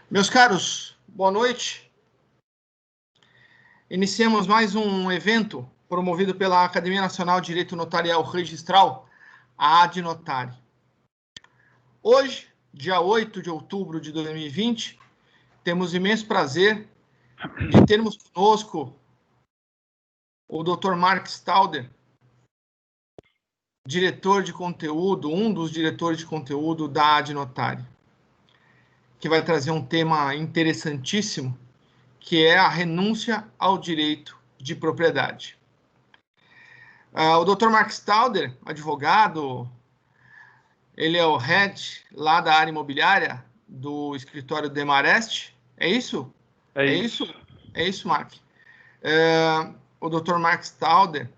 Meus caros, boa noite. Iniciamos mais um evento promovido pela Academia Nacional de Direito Notarial Registral, a ADNotari. Hoje, dia 8 de outubro de 2020, temos o imenso prazer de termos conosco o Dr. Mark Stauder, diretor de conteúdo, um dos diretores de conteúdo da ADNotari, que vai trazer um tema interessantíssimo, que é a renúncia ao direito de propriedade. O Dr. Mark Stauder, advogado, ele é o head lá da área imobiliária do escritório Demarest. É isso? É isso. É isso, Mark. O Dr. Mark Stauder,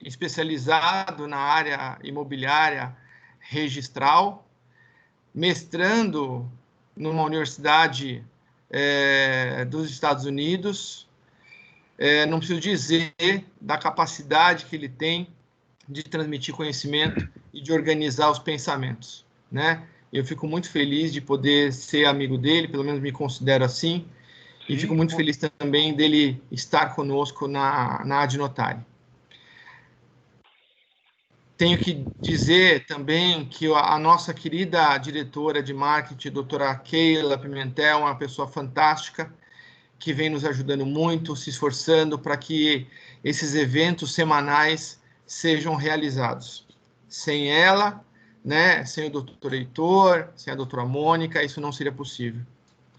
especializado na área imobiliária registral, mestrando numa universidade dos Estados Unidos. Não preciso dizer da capacidade que ele tem de transmitir conhecimento e de organizar os pensamentos, né? Eu fico muito feliz de poder ser amigo dele, pelo menos me considero assim, e fico muito feliz também dele estar conosco na ADNotari. Tenho que dizer também que a nossa querida diretora de marketing, doutora Keila Pimentel, é uma pessoa fantástica, que vem nos ajudando muito, se esforçando para que esses eventos semanais sejam realizados. Sem ela, né, sem o doutor Heitor, sem a doutora Mônica, isso não seria possível.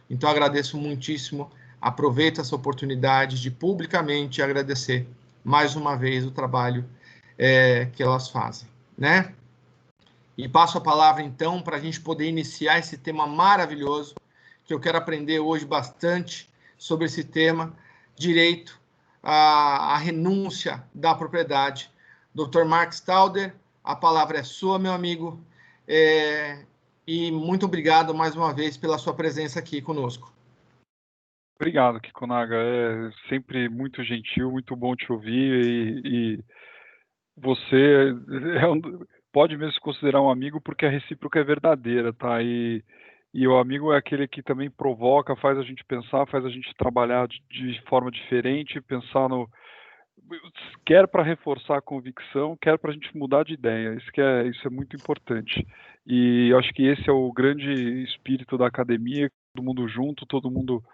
Então, agradeço muitíssimo, aproveito essa oportunidade de publicamente agradecer mais uma vez o trabalho que elas fazem, né? E passo a palavra, então, para a gente poder iniciar esse tema maravilhoso, que eu quero aprender hoje bastante sobre esse tema, direito à renúncia da propriedade. Dr. Mark Stauder, a palavra é sua, meu amigo, e muito obrigado mais uma vez pela sua presença aqui conosco. Obrigado, Kikunaga. É sempre muito gentil, muito bom te ouvir e você pode mesmo se considerar um amigo porque a recíproca é verdadeira, tá? E o amigo é aquele que também provoca, faz a gente pensar, faz a gente trabalhar de forma diferente, pensar no quer para reforçar a convicção, quer para a gente mudar de ideia. Isso é muito importante. E eu acho que esse é o grande espírito da academia, todo mundo junto, todo mundo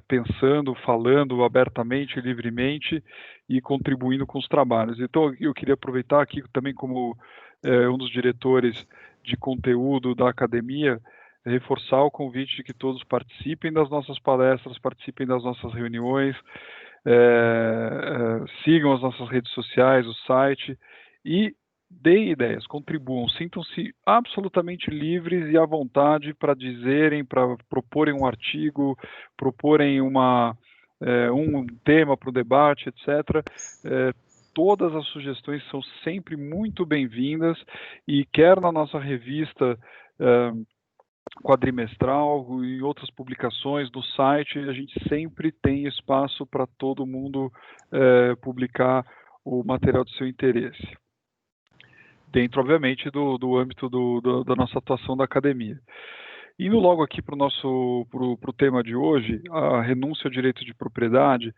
pensando, falando abertamente, livremente e contribuindo com os trabalhos. Então, eu queria aproveitar aqui também como um dos diretores de conteúdo da academia, reforçar o convite de que todos participem das nossas palestras, participem das nossas reuniões, sigam as nossas redes sociais, o site e deem ideias, contribuam, sintam-se absolutamente livres e à vontade para dizerem, para proporem um artigo, proporem um tema para o debate, etc. Todas as sugestões são sempre muito bem-vindas e quer na nossa revista quadrimestral e outras publicações do site, a gente sempre tem espaço para todo mundo publicar o material do seu interesse. Dentro, obviamente, do âmbito da nossa atuação da academia. Indo logo aqui para o tema de hoje, a renúncia ao direito de propriedade,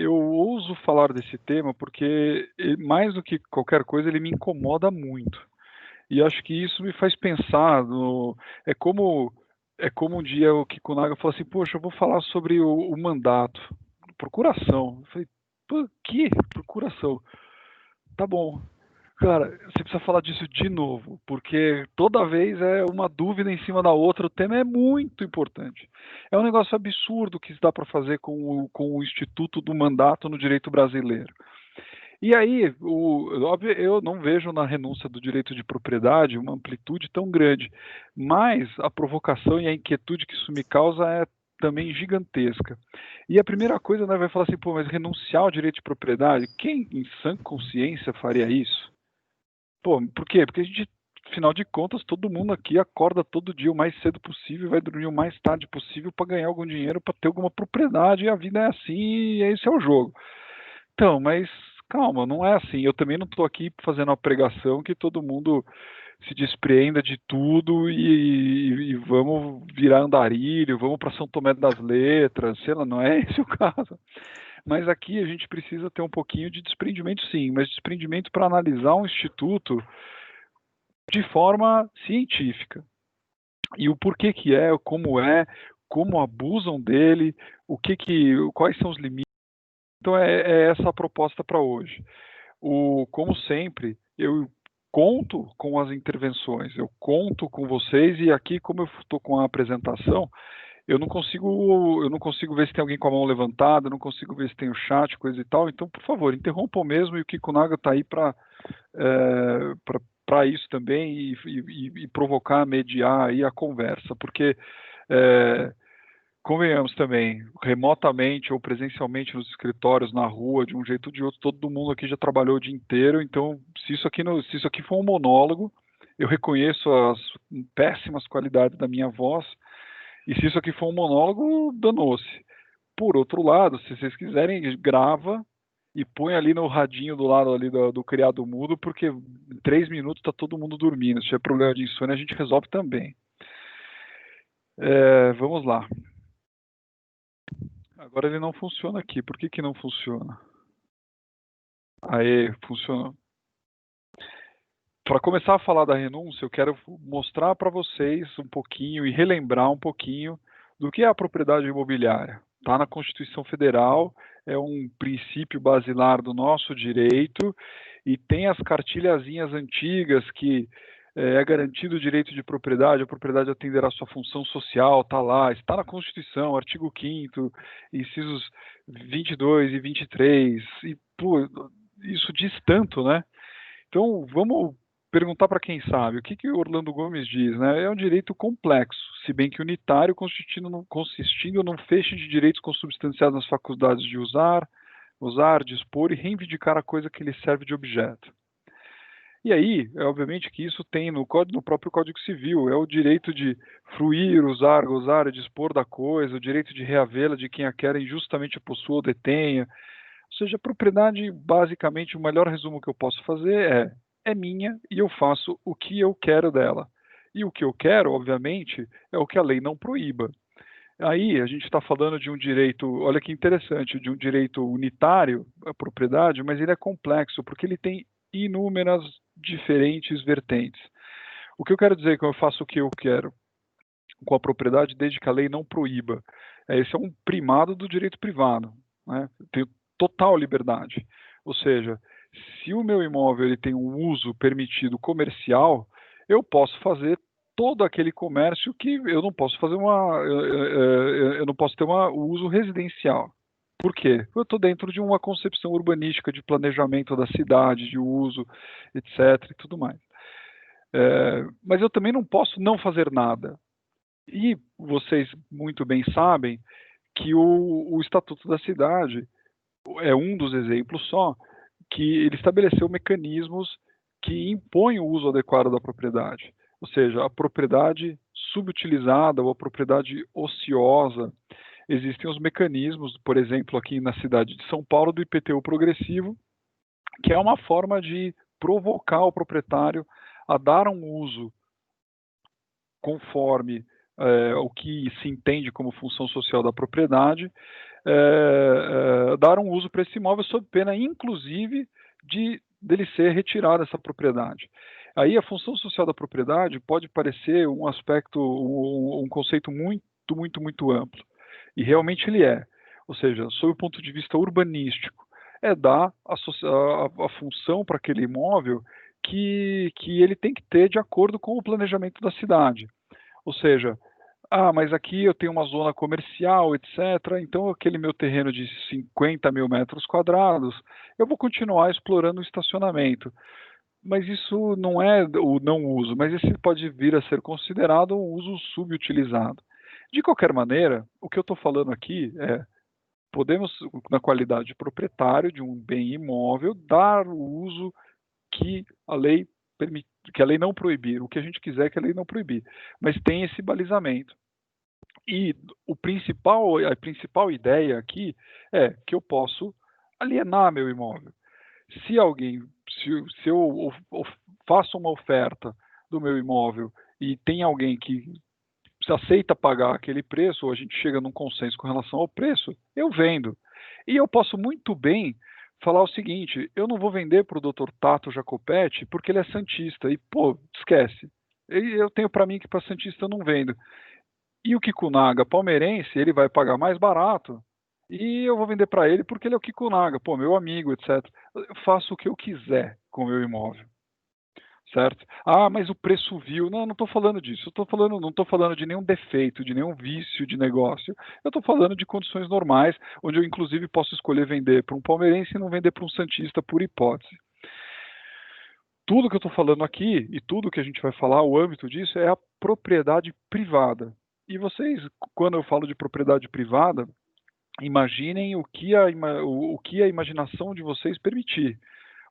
eu ouso falar desse tema porque, mais do que qualquer coisa, ele me incomoda muito. E acho que isso me faz pensar, é como um dia o Kikunaga falou assim, poxa, eu vou falar sobre o mandato, procuração. Eu falei, pô, que procuração? Tá bom. Cara, você precisa falar disso de novo, porque toda vez é uma dúvida em cima da outra, o tema é muito importante. É um negócio absurdo que se dá para fazer com o Instituto do Mandato no direito brasileiro. E aí, óbvio, eu não vejo na renúncia do direito de propriedade uma amplitude tão grande, mas a provocação e a inquietude que isso me causa é também gigantesca. E a primeira coisa, né, vai falar assim, pô, mas renunciar ao direito de propriedade, quem em sã consciência faria isso? Pô, por quê? Porque a gente, afinal de contas, todo mundo aqui acorda todo dia o mais cedo possível e vai dormir o mais tarde possível para ganhar algum dinheiro, para ter alguma propriedade, e a vida é assim, e esse é o jogo. Então, mas calma, não é assim. Eu também não estou aqui fazendo uma pregação que todo mundo se despreenda de tudo e vamos virar andarilho, vamos para São Tomé das Letras, sei lá, não é esse o caso. Mas aqui a gente precisa ter um pouquinho de desprendimento, sim, mas desprendimento para analisar um instituto de forma científica. E o porquê que é, como abusam dele, quais são os limites. Então é essa a proposta para hoje. Como sempre, eu conto com as intervenções, eu conto com vocês, e aqui, como eu estou com a apresentação, eu não consigo ver se tem alguém com a mão levantada, eu não consigo ver se tem o chat, coisa e tal. Então, por favor, interrompam mesmo, e o Kikunaga está aí para isso também, e provocar, mediar aí a conversa, porque convenhamos também, remotamente ou presencialmente nos escritórios, na rua, de um jeito ou de outro, todo mundo aqui já trabalhou o dia inteiro. Então, se isso aqui for um monólogo, eu reconheço as péssimas qualidades da minha voz, e se isso aqui for um monólogo, danou-se. Por outro lado, se vocês quiserem, grava e põe ali no radinho do lado ali do criado mudo, porque em 3 minutos está todo mundo dormindo. Se tiver problema de insônia, a gente resolve também. Vamos lá. Agora ele não funciona aqui. Por que não funciona? Aê, funcionou. Para começar a falar da renúncia, eu quero mostrar para vocês um pouquinho e relembrar um pouquinho do que é a propriedade imobiliária. Está na Constituição Federal, é um princípio basilar do nosso direito, e tem as cartilhazinhas antigas que é garantido o direito de propriedade, a propriedade atenderá a sua função social, está lá, está na Constituição, artigo 5º, incisos 22 e 23, e pô, isso diz tanto, né? Então, vamos perguntar para quem sabe. O que o Orlando Gomes diz, né? É um direito complexo, se bem que unitário, consistindo num feixe de direitos consubstanciados nas faculdades de usar, dispor e reivindicar a coisa que lhe serve de objeto. E aí, obviamente que isso tem no próprio Código Civil, é o direito de fruir, usar, gozar e dispor da coisa, o direito de reavê-la de quem a quer injustamente possua ou detenha. Ou seja, a propriedade, basicamente, o melhor resumo que eu posso fazer é minha e eu faço o que eu quero dela. E o que eu quero, obviamente, é o que a lei não proíba. Aí a gente está falando de um direito, olha que interessante, de um direito unitário, a propriedade, mas ele é complexo, porque ele tem inúmeras diferentes vertentes. O que eu quero dizer é que eu faço o que eu quero com a propriedade desde que a lei não proíba. Esse é um primado do direito privado, né? Eu tenho total liberdade. Ou seja, se o meu imóvel ele tem um uso permitido comercial, eu posso fazer todo aquele comércio que eu não posso fazer eu não posso ter um uso residencial. Por quê? Eu estou dentro de uma concepção urbanística de planejamento da cidade, de uso, etc. e tudo mais. Mas eu também não posso não fazer nada. E vocês muito bem sabem que o Estatuto da Cidade é um dos exemplos só, que ele estabeleceu mecanismos que impõem o uso adequado da propriedade. Ou seja, a propriedade subutilizada ou a propriedade ociosa. Existem os mecanismos, por exemplo, aqui na cidade de São Paulo, do IPTU progressivo, que é uma forma de provocar o proprietário a dar um uso conforme o que se entende como função social da propriedade, dar um uso para esse imóvel sob pena, inclusive, dele ser retirado essa propriedade. Aí a função social da propriedade pode parecer um aspecto, um conceito muito amplo. E realmente ele é. Ou seja, sob o ponto de vista urbanístico, é dar a função para aquele imóvel que ele tem que ter de acordo com o planejamento da cidade. Ou seja, mas aqui eu tenho uma zona comercial, etc. Então, aquele meu terreno de 50 mil metros quadrados, eu vou continuar explorando o estacionamento. Mas isso não é o não uso, mas esse pode vir a ser considerado um uso subutilizado. De qualquer maneira, o que eu estou falando aqui podemos, na qualidade de proprietário de um bem imóvel, dar o uso que a lei permite, que a lei não proibir, o que a gente quiser que a lei não proibir, mas tem esse balizamento. E a principal ideia aqui é que eu posso alienar meu imóvel. Se eu faço uma oferta do meu imóvel e tem alguém que aceita pagar aquele preço, ou a gente chega num consenso com relação ao preço, eu vendo. E eu posso muito bem falar o seguinte, eu não vou vender para o Dr. Tato Jacopetti porque ele é santista, e pô, esquece. Eu tenho para mim que para santista eu não vendo. E o Kikunaga palmeirense, ele vai pagar mais barato, e eu vou vender para ele porque ele é o Kikunaga, pô, meu amigo, etc. Eu faço o que eu quiser com o meu imóvel. Certo? Ah, mas o preço viu. Não, não estou falando disso. Não estou falando de nenhum defeito, de nenhum vício de negócio. Eu estou falando de condições normais, onde eu inclusive posso escolher vender para um palmeirense e não vender para um santista por hipótese. Tudo que eu estou falando aqui e tudo que a gente vai falar, o âmbito disso é a propriedade privada. E vocês, quando eu falo de propriedade privada, imaginem o que a imaginação de vocês permitir.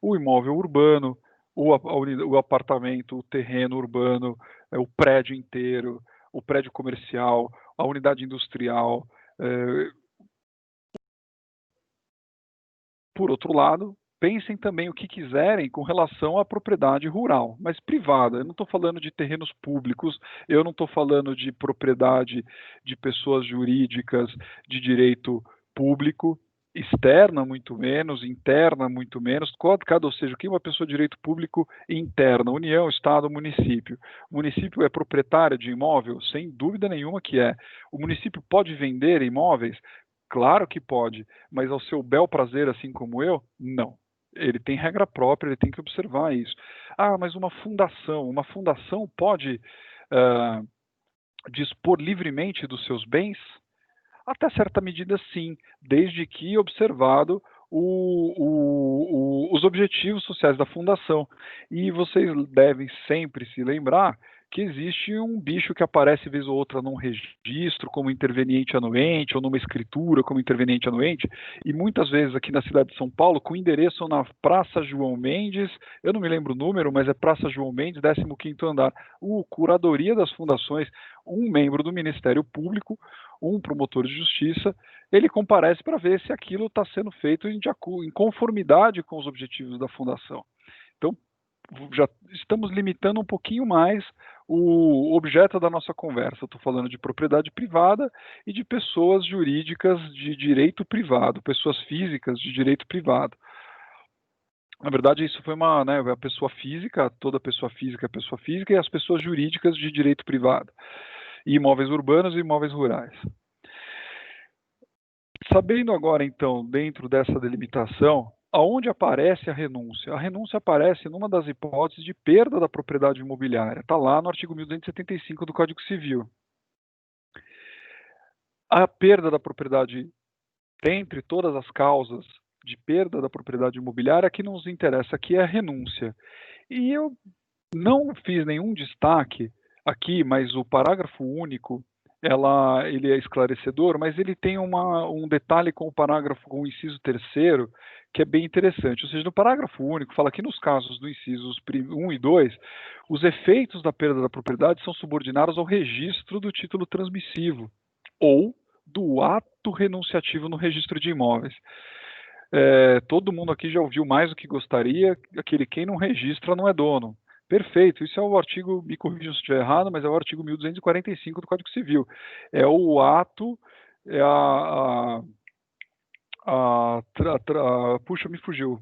O imóvel urbano, o apartamento, o terreno urbano, o prédio inteiro, o prédio comercial, a unidade industrial. Por outro lado, pensem também o que quiserem com relação à propriedade rural, mas privada. Eu não estou falando de terrenos públicos, eu não estou falando de propriedade de pessoas jurídicas de direito público, externa muito menos, interna muito menos, ou seja, o que é uma pessoa de direito público interna, União, Estado, município. O município é proprietário de imóvel? Sem dúvida nenhuma que é. O município pode vender imóveis? Claro que pode, mas ao seu bel prazer, assim como eu, não. Ele tem regra própria, ele tem que observar isso. Ah, mas uma fundação pode dispor livremente dos seus bens? Até certa medida, sim, desde que observado os objetivos sociais da fundação. E vocês devem sempre se lembrar que existe um bicho que aparece vez ou outra num registro como interveniente anuente ou numa escritura como interveniente anuente, e muitas vezes aqui na cidade de São Paulo com endereço na Praça João Mendes, eu não me lembro o número, mas é Praça João Mendes, 15º andar, Curadoria das Fundações, um membro do Ministério Público, um promotor de justiça, ele comparece para ver se aquilo está sendo feito em conformidade com os objetivos da fundação. Então, já estamos limitando um pouquinho mais o objeto da nossa conversa. Estou falando de propriedade privada e de pessoas jurídicas de direito privado, pessoas físicas de direito privado. Na verdade, isso foi a pessoa física, toda pessoa física é pessoa física, e as pessoas jurídicas de direito privado. E imóveis urbanos e imóveis rurais. Sabendo agora, então, dentro dessa delimitação, aonde aparece a renúncia? A renúncia aparece numa das hipóteses de perda da propriedade imobiliária. Está lá no artigo 1275 do Código Civil. A perda da propriedade, dentre todas as causas de perda da propriedade imobiliária, que nos interessa aqui é a renúncia. E eu não fiz nenhum destaque aqui, mas o parágrafo único, ele é esclarecedor, mas ele tem um detalhe com o parágrafo, com o inciso 3º, que é bem interessante. Ou seja, no parágrafo único, fala que nos casos do incisos 1 e 2, os efeitos da perda da propriedade são subordinados ao registro do título transmissivo ou do ato renunciativo no registro de imóveis. Todo mundo aqui já ouviu mais do que gostaria, quem não registra não é dono. Perfeito, isso é o artigo, me corrija se estiver errado, mas é o artigo 1245 do Código Civil. É o ato, puxa, me fugiu.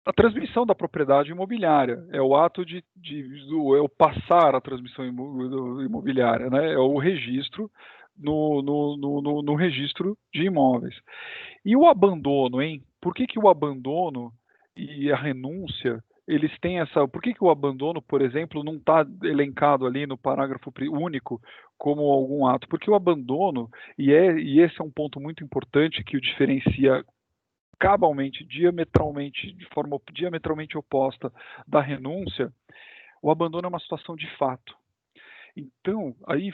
A transmissão da propriedade imobiliária, é o ato é o passar a transmissão imobiliária, né? É o registro no registro de imóveis. E o abandono, hein? Por que o abandono e a renúncia, eles têm essa... Por que o abandono, por exemplo, não está elencado ali no parágrafo único como algum ato? Porque o abandono, e esse é um ponto muito importante que o diferencia cabalmente, de forma diametralmente oposta da renúncia, o abandono é uma situação de fato. Então, aí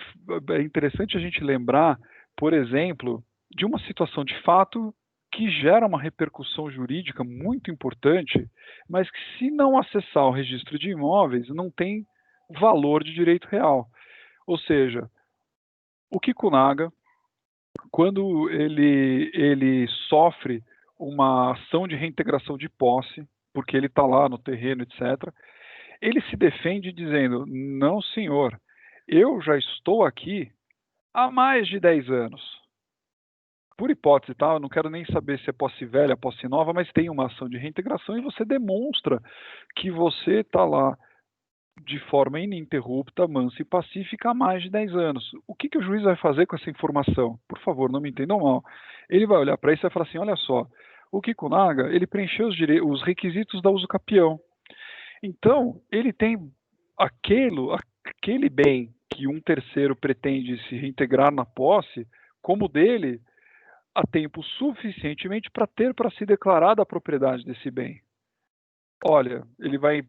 é interessante a gente lembrar, por exemplo, de uma situação de fato que gera uma repercussão jurídica muito importante, mas que, se não acessar o registro de imóveis, não tem valor de direito real. Ou seja, o Kikunaga, quando ele sofre uma ação de reintegração de posse, porque ele está lá no terreno, etc. Ele se defende dizendo, não senhor, eu já estou aqui há mais de 10 anos. Por hipótese, tá? Eu não quero nem saber se é posse velha, posse nova, mas tem uma ação de reintegração e você demonstra que você está lá de forma ininterrupta, mansa e pacífica há mais de 10 anos. O que o juiz vai fazer com essa informação? Por favor, não me entendam mal. Ele vai olhar para isso e vai falar assim, olha só, o Kikunaga, ele preencheu os requisitos da uso capião. Então, ele tem aquele bem que um terceiro pretende se reintegrar na posse, como dele, há tempo suficientemente para ter para se declarar a propriedade desse bem. Olha, ele vai.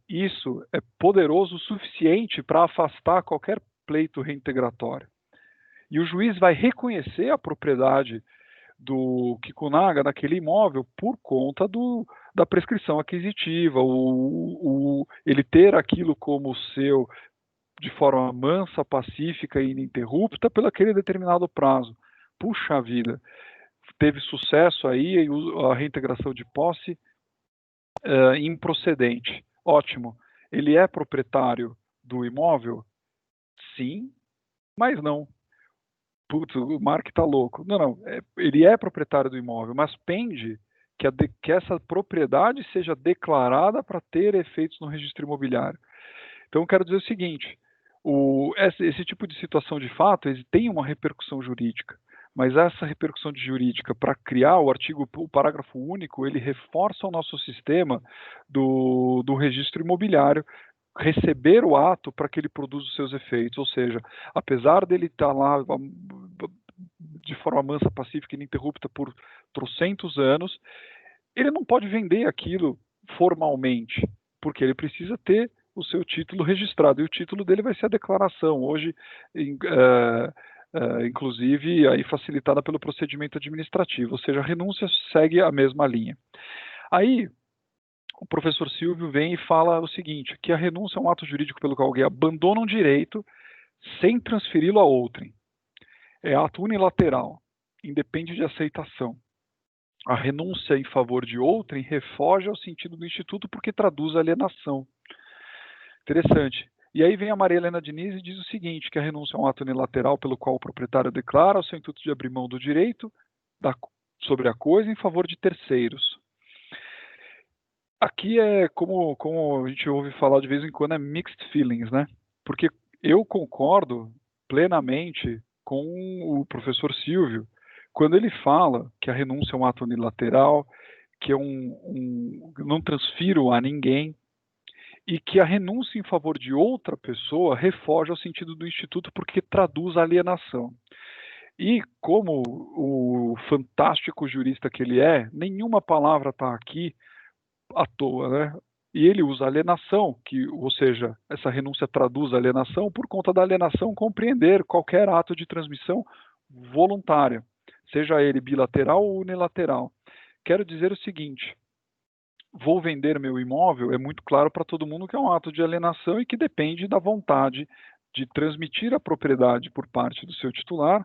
Isso é poderoso o suficiente para afastar qualquer pleito reintegratório. E o juiz vai reconhecer a propriedade do Kikunaga naquele imóvel por conta da prescrição aquisitiva, ele ter aquilo como seu de forma mansa, pacífica e ininterrupta pelo aquele determinado prazo. Puxa vida, teve sucesso aí a reintegração de posse improcedente. Ótimo. Ele é proprietário do imóvel? Sim, mas não. Putz, o Mark tá louco. Não. Ele é proprietário do imóvel, mas pende que essa propriedade seja declarada para ter efeitos no registro imobiliário. Então, eu quero dizer o seguinte, esse tipo de situação de fato tem uma repercussão jurídica, mas essa repercussão jurídica, para criar o parágrafo único, ele reforça o nosso sistema do registro imobiliário, receber o ato para que ele produza os seus efeitos, ou seja, apesar dele estar lá de forma mansa, pacífica e ininterrupta por trocentos anos, ele não pode vender aquilo formalmente, porque ele precisa ter o seu título registrado, e o título dele vai ser a declaração, hoje, inclusive, aí facilitada pelo procedimento administrativo, ou seja, a renúncia segue a mesma linha. Aí, o professor Silvio vem e fala o seguinte, que a renúncia é um ato jurídico pelo qual alguém abandona um direito sem transferi-lo a outrem. É ato unilateral, independe de aceitação. A renúncia em favor de outrem refoge ao sentido do Instituto porque traduz a alienação. Interessante. E aí vem a Maria Helena Diniz e diz o seguinte, que a renúncia é um ato unilateral pelo qual o proprietário declara o seu intuito de abrir mão do direito sobre a coisa em favor de terceiros. Aqui é como a gente ouve falar de vez em quando, é mixed feelings, né? Porque eu concordo plenamente com o professor Silvio quando ele fala que a renúncia é um ato unilateral, que é não transfiro a ninguém, e que a renúncia em favor de outra pessoa refoge ao sentido do Instituto porque traduz a alienação. E como o fantástico jurista que ele é, nenhuma palavra está aqui à toa, né? E ele usa alienação, ou seja, essa renúncia traduz a alienação, por conta da alienação compreender qualquer ato de transmissão voluntária, seja ele bilateral ou unilateral. Quero dizer o seguinte, vou vender meu imóvel, é muito claro para todo mundo que é um ato de alienação e que depende da vontade de transmitir a propriedade por parte do seu titular.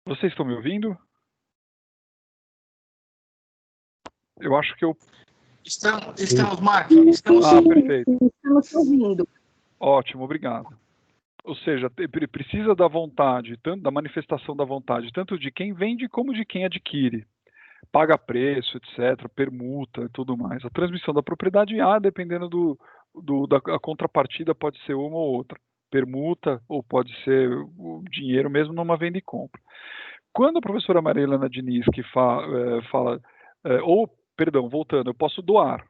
Vocês estão me ouvindo? Eu acho que eu... Estamos, Mark. Estamos sim. Perfeito. Estamos ouvindo. Ótimo, obrigado. Ou seja, precisa da vontade, tanto da manifestação da vontade, tanto de quem vende como de quem adquire. Paga preço, etc., permuta e tudo mais. A transmissão da propriedade, dependendo da contrapartida, pode ser uma ou outra. Permuta, ou pode ser o dinheiro mesmo numa venda e compra. Quando a professora Maria Helena Diniz que fala, voltando, eu posso doar,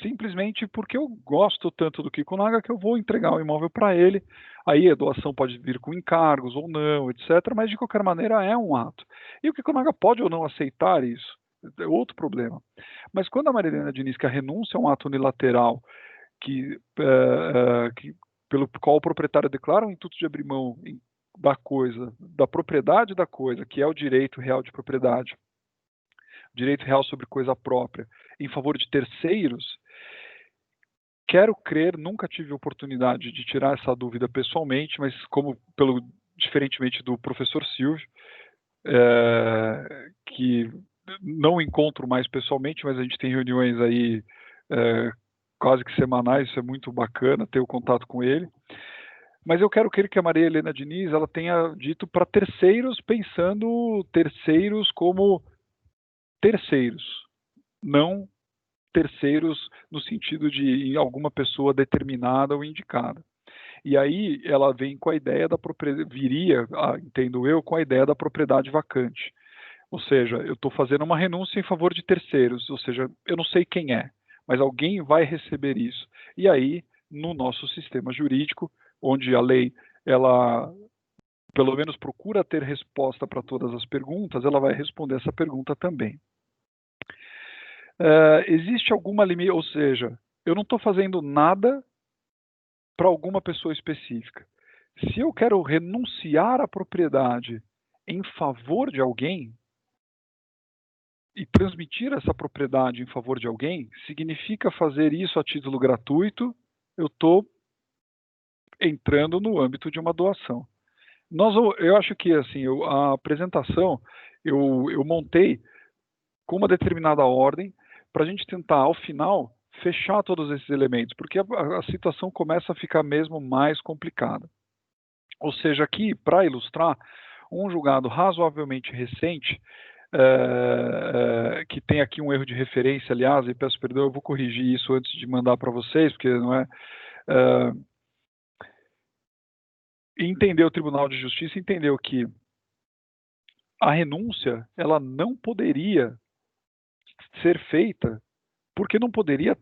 simplesmente porque eu gosto tanto do Kikunaga que eu vou entregar o imóvel para ele. Aí a doação pode vir com encargos ou não, etc., mas de qualquer maneira é um ato. E o Kikunaga pode ou não aceitar isso, é outro problema. Mas quando a Maria Helena Diniz que a renúncia é um ato unilateral pelo qual o proprietário declara o intuito de abrir mão da coisa, da propriedade da coisa, que é o direito real de propriedade, direito real sobre coisa própria, em favor de terceiros, quero crer, nunca tive oportunidade de tirar essa dúvida pessoalmente, mas diferentemente do professor Silvio, que não encontro mais pessoalmente, mas a gente tem reuniões aí quase que semanais, isso é muito bacana, ter o contato com ele. Mas eu quero crer que a Maria Helena Diniz ela tenha dito para terceiros, pensando terceiros como terceiros, não terceiros no sentido de alguma pessoa determinada ou indicada. E aí ela vem com a ideia da propriedade, viria, entendo eu, com a ideia da propriedade vacante. Ou seja, eu estou fazendo uma renúncia em favor de terceiros, ou seja, eu não sei quem é, mas alguém vai receber isso. E aí, no nosso sistema jurídico, onde a lei, ela pelo menos procura ter resposta para todas as perguntas, ela vai responder essa pergunta também. Existe alguma limite, ou seja, eu não estou fazendo nada para alguma pessoa específica. Se eu quero renunciar à propriedade em favor de alguém e transmitir essa propriedade em favor de alguém, significa fazer isso a título gratuito, eu estou entrando no âmbito de uma doação. Eu acho que assim, a apresentação eu montei com uma determinada ordem para a gente tentar, ao final, fechar todos esses elementos, porque a situação começa a ficar mesmo mais complicada. Ou seja, aqui, para ilustrar, um julgado razoavelmente recente, que tem aqui um erro de referência, aliás, e peço perdão, eu vou corrigir isso antes de mandar para vocês, porque não é... entendeu o Tribunal de Justiça, entendeu que a renúncia, ela não poderia ser feita porque não poderia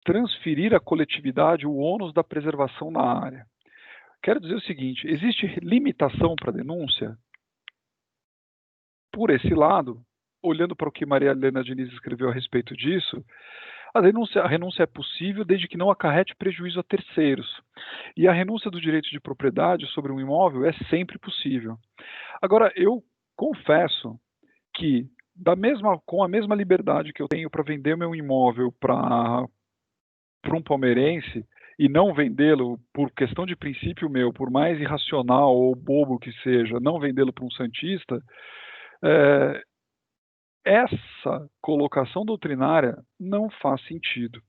transferir à coletividade o ônus da preservação na área. Quero dizer o seguinte, existe limitação para a denúncia? Por esse lado, olhando para o que Maria Helena Diniz escreveu a respeito disso, a renúncia é possível desde que não acarrete prejuízo a terceiros. E a renúncia do direito de propriedade sobre um imóvel é sempre possível. Agora, eu confesso que, com a mesma liberdade que eu tenho para vender meu imóvel para um palmeirense e não vendê-lo por questão de princípio meu, por mais irracional ou bobo que seja, não vendê-lo para um santista, essa colocação doutrinária não faz sentido.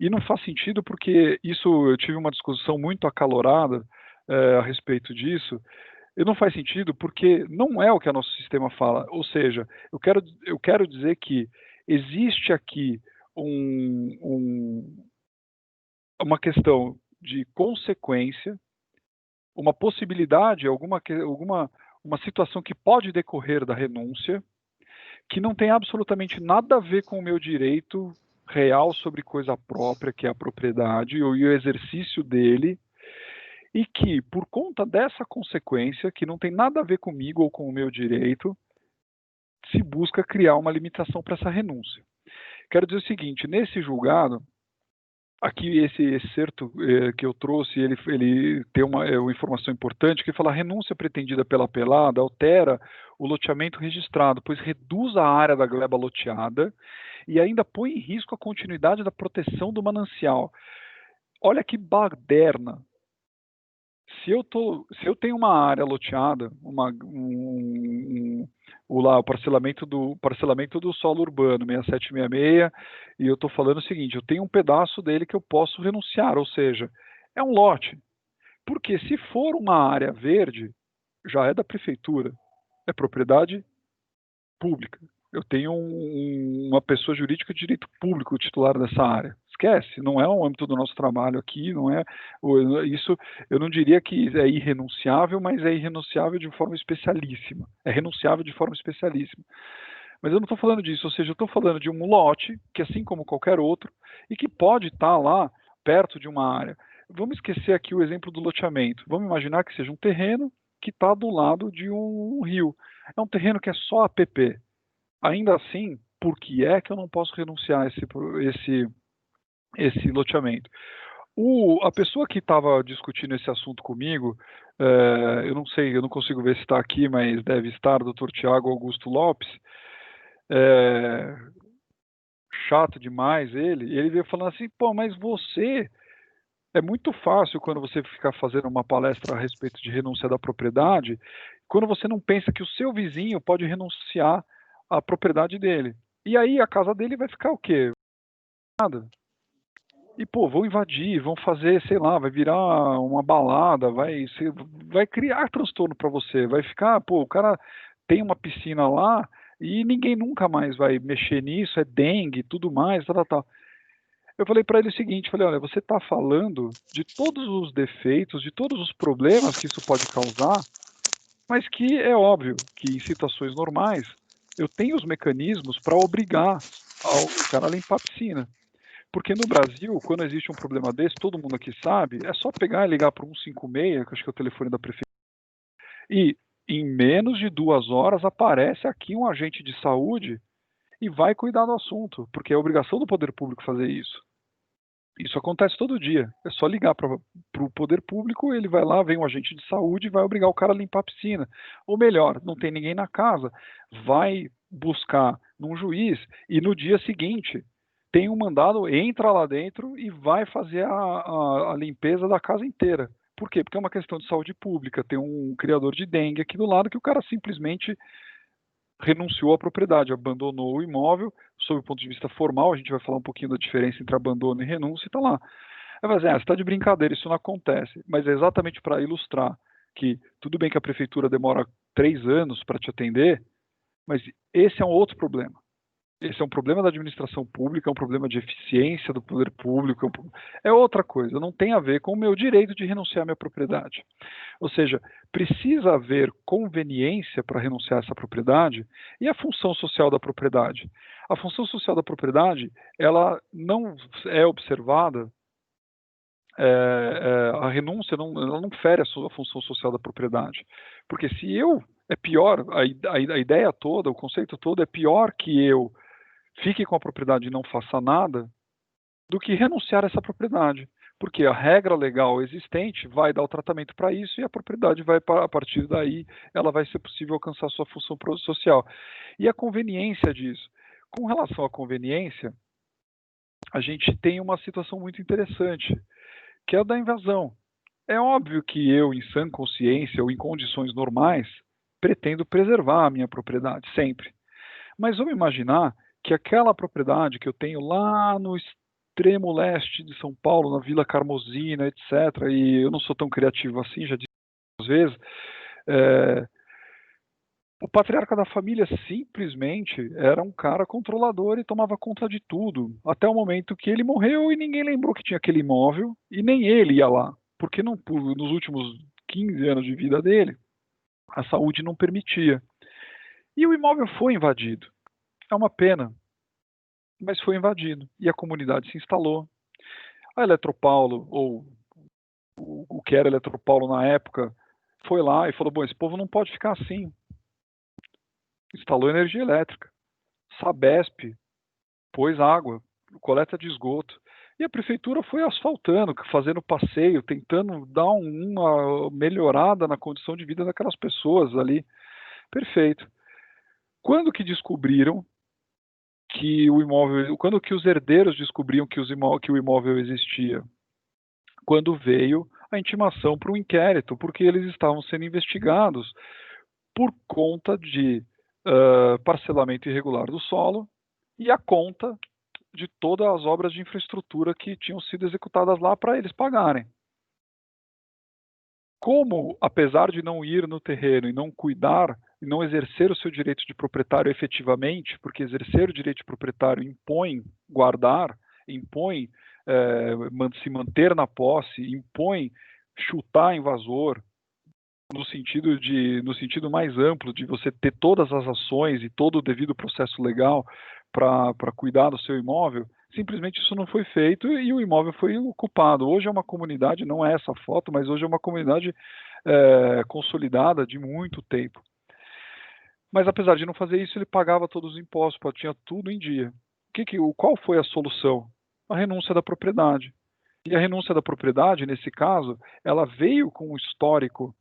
E não faz sentido porque eu tive uma discussão muito acalorada a respeito disso, e não faz sentido porque não é o que o nosso sistema fala. Ou seja, eu quero dizer que existe aqui uma questão de consequência, uma possibilidade, uma situação que pode decorrer da renúncia, que não tem absolutamente nada a ver com o meu direito real sobre coisa própria, que é a propriedade, e o exercício dele, e que, por conta dessa consequência, que não tem nada a ver comigo ou com o meu direito, se busca criar uma limitação para essa renúncia. Quero dizer o seguinte, nesse julgado, aqui esse excerto que eu trouxe, ele tem uma informação importante, que fala: a renúncia pretendida pela apelada altera o loteamento registrado, pois reduz a área da gleba loteada e ainda põe em risco a continuidade da proteção do manancial. Olha que baderna. Se eu tenho uma área loteada, o parcelamento do solo urbano 6766, e eu estou falando o seguinte, eu tenho um pedaço dele que eu posso renunciar, ou seja, é um lote. Porque se for uma área verde, já é da prefeitura, é propriedade pública. Eu tenho uma pessoa jurídica de direito público titular dessa área. Esquece, não é o âmbito do nosso trabalho aqui, não é isso. Eu não diria que é irrenunciável, mas é irrenunciável de forma especialíssima. É renunciável de forma especialíssima. Mas eu não estou falando disso, ou seja, eu estou falando de um lote que, assim como qualquer outro, e que pode estar lá perto de uma área. Vamos esquecer aqui o exemplo do loteamento. Vamos imaginar que seja um terreno que está do lado de um rio. É um terreno que é só APP. Ainda assim, por que é que eu não posso renunciar a esse loteamento? A pessoa que estava discutindo esse assunto comigo, eu não sei, eu não consigo ver se está aqui, mas deve estar, Dr. Tiago Augusto Lopes, chato demais ele veio falando assim, pô, mas você... É muito fácil quando você ficar fazendo uma palestra a respeito de renúncia da propriedade, quando você não pensa que o seu vizinho pode renunciar a propriedade dele. E aí a casa dele vai ficar o quê? Nada. E, pô, vão invadir, vão fazer, sei lá, vai virar uma balada, vai criar transtorno para você, vai ficar, pô, o cara tem uma piscina lá e ninguém nunca mais vai mexer nisso, é dengue, tudo mais, tal, tal, tal. Eu falei para ele o seguinte, falei, olha, você está falando de todos os defeitos, de todos os problemas que isso pode causar, mas que é óbvio que em situações normais eu tenho os mecanismos para obrigar o cara a limpar a piscina. Porque no Brasil, quando existe um problema desse, todo mundo aqui sabe, é só pegar e ligar para o 156, que acho que é o telefone da prefeitura, e em menos de 2 horas aparece aqui um agente de saúde e vai cuidar do assunto, porque é obrigação do poder público fazer isso. Isso acontece todo dia. É só ligar para o poder público, ele vai lá, vem um agente de saúde e vai obrigar o cara a limpar a piscina. Ou melhor, não tem ninguém na casa, vai buscar num juiz e no dia seguinte tem um mandado, entra lá dentro e vai fazer a limpeza da casa inteira. Por quê? Porque é uma questão de saúde pública. Tem um criador de dengue aqui do lado que o cara simplesmente renunciou à propriedade, abandonou o imóvel. Sob o ponto de vista formal, a gente vai falar um pouquinho da diferença entre abandono e renúncia, e está lá. Aí vai dizer, você está de brincadeira, isso não acontece. Mas é exatamente para ilustrar que tudo bem que a prefeitura demora 3 anos para te atender, mas esse é um outro problema. Esse é um problema da administração pública, é um problema de eficiência do poder público, é outra coisa, não tem a ver com o meu direito de renunciar à minha propriedade. Ou seja, precisa haver conveniência para renunciar a essa propriedade e a função social da propriedade. A função social da propriedade, ela não é observada, a renúncia ela não fere a função social da propriedade. Porque se eu, é pior, a ideia toda, o conceito todo é pior que eu fique com a propriedade e não faça nada, do que renunciar a essa propriedade. Porque a regra legal existente vai dar o tratamento para isso e a propriedade vai, a partir daí, ela vai ser possível alcançar sua função social. E a conveniência disso. Com relação à conveniência, a gente tem uma situação muito interessante, que é a da invasão. É óbvio que eu, em sã consciência ou em condições normais, pretendo preservar a minha propriedade, sempre. Mas vamos imaginar que aquela propriedade que eu tenho lá no extremo leste de São Paulo, na Vila Carmozina, etc., e eu não sou tão criativo assim, já disse às vezes, o patriarca da família simplesmente era um cara controlador e tomava conta de tudo, até o momento que ele morreu e ninguém lembrou que tinha aquele imóvel, e nem ele ia lá, porque não, nos últimos 15 anos de vida dele, a saúde não permitia. E o imóvel foi invadido. É uma pena, mas foi invadido e a comunidade se instalou. A Eletropaulo, ou o que era Eletropaulo na época, foi lá e falou, bom, esse povo não pode ficar assim. Instalou energia elétrica. Sabesp pôs água, coleta de esgoto. E a prefeitura foi asfaltando, fazendo passeio, tentando dar uma melhorada na condição de vida daquelas pessoas ali. Perfeito. Quando que descobriram que o imóvel, quando que os herdeiros descobriam que o imóvel existia? Quando veio a intimação para um inquérito, porque eles estavam sendo investigados por conta de parcelamento irregular do solo e a conta de todas as obras de infraestrutura que tinham sido executadas lá para eles pagarem. Como, apesar de não ir no terreno e não cuidar, e não exercer o seu direito de proprietário efetivamente, porque exercer o direito de proprietário impõe guardar, impõe se manter na posse, impõe chutar invasor, no sentido mais amplo de você ter todas as ações e todo o devido processo legal para cuidar do seu imóvel, simplesmente isso não foi feito e o imóvel foi ocupado. Hoje é uma comunidade, não é essa foto, mas hoje é uma comunidade consolidada de muito tempo. Mas apesar de não fazer isso, ele pagava todos os impostos, tinha tudo em dia. Qual foi a solução? A renúncia da propriedade. E a renúncia da propriedade, nesse caso, ela veio com um histórico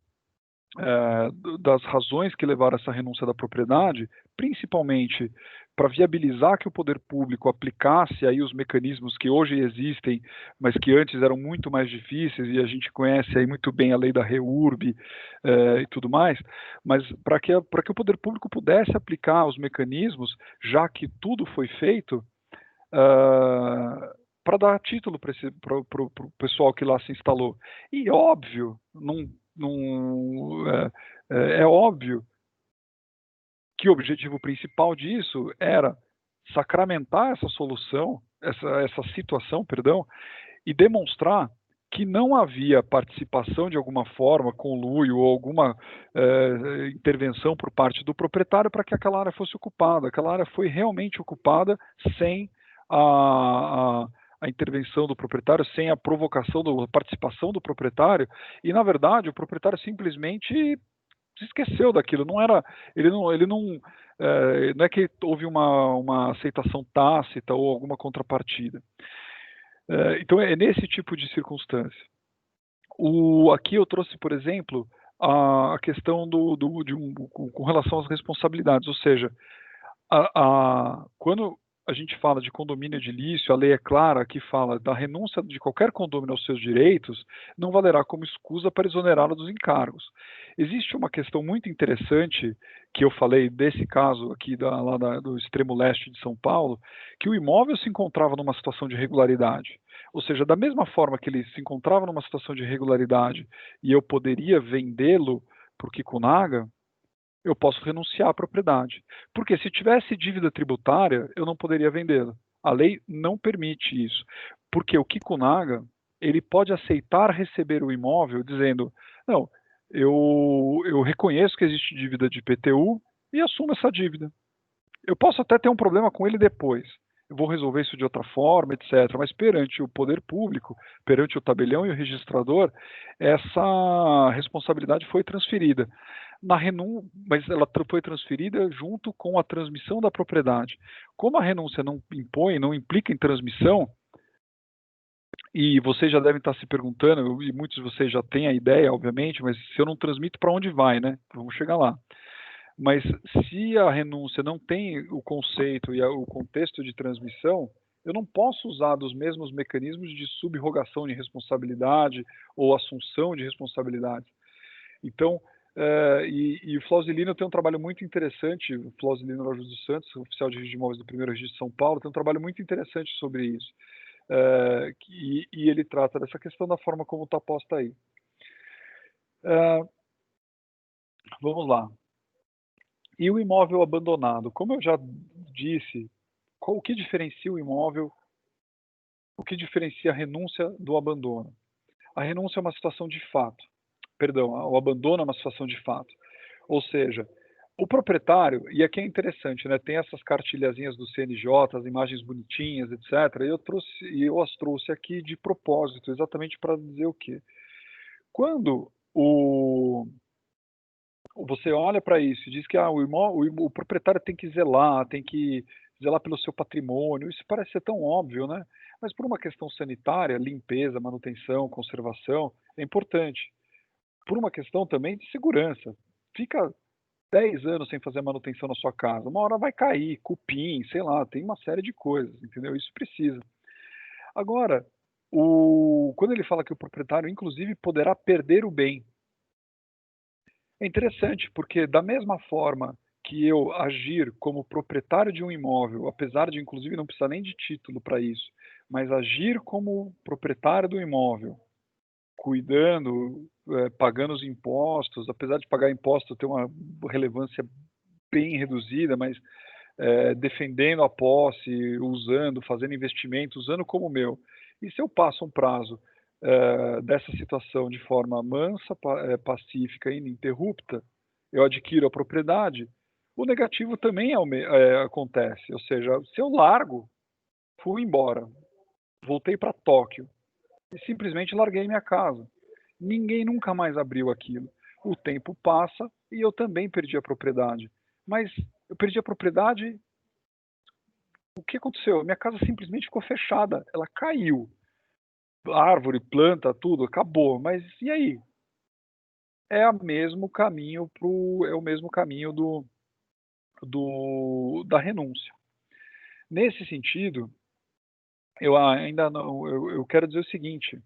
das razões que levaram a essa renúncia da propriedade, principalmente para viabilizar que o poder público aplicasse aí os mecanismos que hoje existem, mas que antes eram muito mais difíceis, e a gente conhece aí muito bem a lei da REURB e tudo mais, mas para que o poder público pudesse aplicar os mecanismos, já que tudo foi feito, para dar título para o pessoal que lá se instalou. E óbvio, é óbvio que o objetivo principal disso era sacramentar essa solução, essa situação, perdão, e demonstrar que não havia participação de alguma forma, conluio ou alguma intervenção por parte do proprietário para que aquela área fosse ocupada. Aquela área foi realmente ocupada sem a intervenção do proprietário, sem a provocação, a participação do proprietário, e na verdade o proprietário simplesmente se esqueceu daquilo, não era, ele não é que houve uma aceitação tácita ou alguma contrapartida. Então é nesse tipo de circunstância. Aqui eu trouxe, por exemplo, a questão com relação às responsabilidades, ou seja, quando a gente fala de condomínio edilício, a lei é clara que fala da renúncia de qualquer condomínio aos seus direitos, não valerá como escusa para exonerá-lo dos encargos. Existe uma questão muito interessante, que eu falei desse caso aqui do extremo leste de São Paulo, que o imóvel se encontrava numa situação de irregularidade. Ou seja, da mesma forma que ele se encontrava numa situação de irregularidade e eu poderia vendê-lo para o Kikunaga, eu posso renunciar à propriedade. Porque se tivesse dívida tributária, eu não poderia vendê-la. A lei não permite isso. Porque o Kikunaga, ele pode aceitar receber o imóvel dizendo, não, eu reconheço que existe dívida de IPTU e assumo essa dívida. Eu posso até ter um problema com ele depois. Eu vou resolver isso de outra forma, etc. Mas perante o poder público, perante o tabelião e o registrador, essa responsabilidade foi transferida. Mas ela foi transferida junto com a transmissão da propriedade. Como a renúncia não impõe, não implica em transmissão, e vocês já devem estar se perguntando, e muitos de vocês já têm a ideia, obviamente, mas se eu não transmito, para onde vai, né? Vamos chegar lá. Mas se a renúncia não tem o conceito e o contexto de transmissão, eu não posso usar dos mesmos mecanismos de subrogação de responsabilidade ou assunção de responsabilidade. Então, o Flausilino tem um trabalho muito interessante, o Flausilino Araújo dos Santos, oficial de registro de imóveis do primeiro registro de São Paulo, tem um trabalho muito interessante sobre isso. E ele trata dessa questão da forma como está posta aí. Vamos lá. E o imóvel abandonado? Como eu já disse, o que diferencia o imóvel, o que diferencia a renúncia do abandono? A renúncia é uma situação de fato. Perdão, o abandono é uma situação de fato. Ou seja, o proprietário, e aqui é interessante, né? Tem essas cartilhazinhas do CNJ, as imagens bonitinhas, etc. Eu as trouxe aqui de propósito, exatamente para dizer o quê? Quando você olha para isso e diz que o proprietário tem que zelar pelo seu patrimônio, isso parece ser tão óbvio, né? Mas por uma questão sanitária, limpeza, manutenção, conservação, é importante. Por uma questão também de segurança. Fica 10 anos sem fazer manutenção na sua casa, uma hora vai cair, cupim, sei lá, tem uma série de coisas, entendeu? Isso precisa. Agora, quando ele fala que o proprietário, inclusive, poderá perder o bem, é interessante, porque da mesma forma que eu agir como proprietário de um imóvel, apesar de, inclusive, não precisar nem de título para isso, mas agir como proprietário do imóvel, cuidando, pagando os impostos, apesar de pagar imposto ter uma relevância bem reduzida, mas defendendo a posse, fazendo investimento, usando como meu. E se eu passo um prazo dessa situação de forma mansa, pacífica e ininterrupta, eu adquiro a propriedade, o negativo também acontece. Ou seja, se eu largo, fui embora, voltei para Tóquio e simplesmente larguei minha casa. Ninguém nunca mais abriu aquilo. O tempo passa e eu também perdi a propriedade. Mas eu perdi a propriedade. O que aconteceu? Minha casa simplesmente ficou fechada. Ela caiu. Árvore, planta, tudo, acabou. Mas e aí? é o mesmo caminho da renúncia. Nesse sentido, eu ainda não, eu quero dizer o seguinte: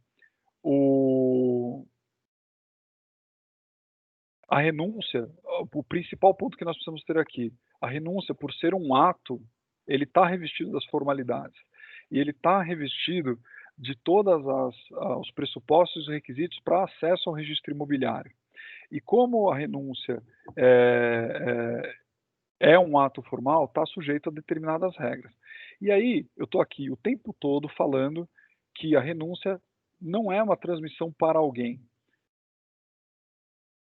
a renúncia, o principal ponto que nós precisamos ter aqui, a renúncia, por ser um ato, ele está revestido das formalidades e ele está revestido de todas os pressupostos e requisitos para acesso ao registro imobiliário. E como a renúncia é um ato formal, está sujeito a determinadas regras. E aí, eu estou aqui o tempo todo falando que a renúncia não é uma transmissão para alguém.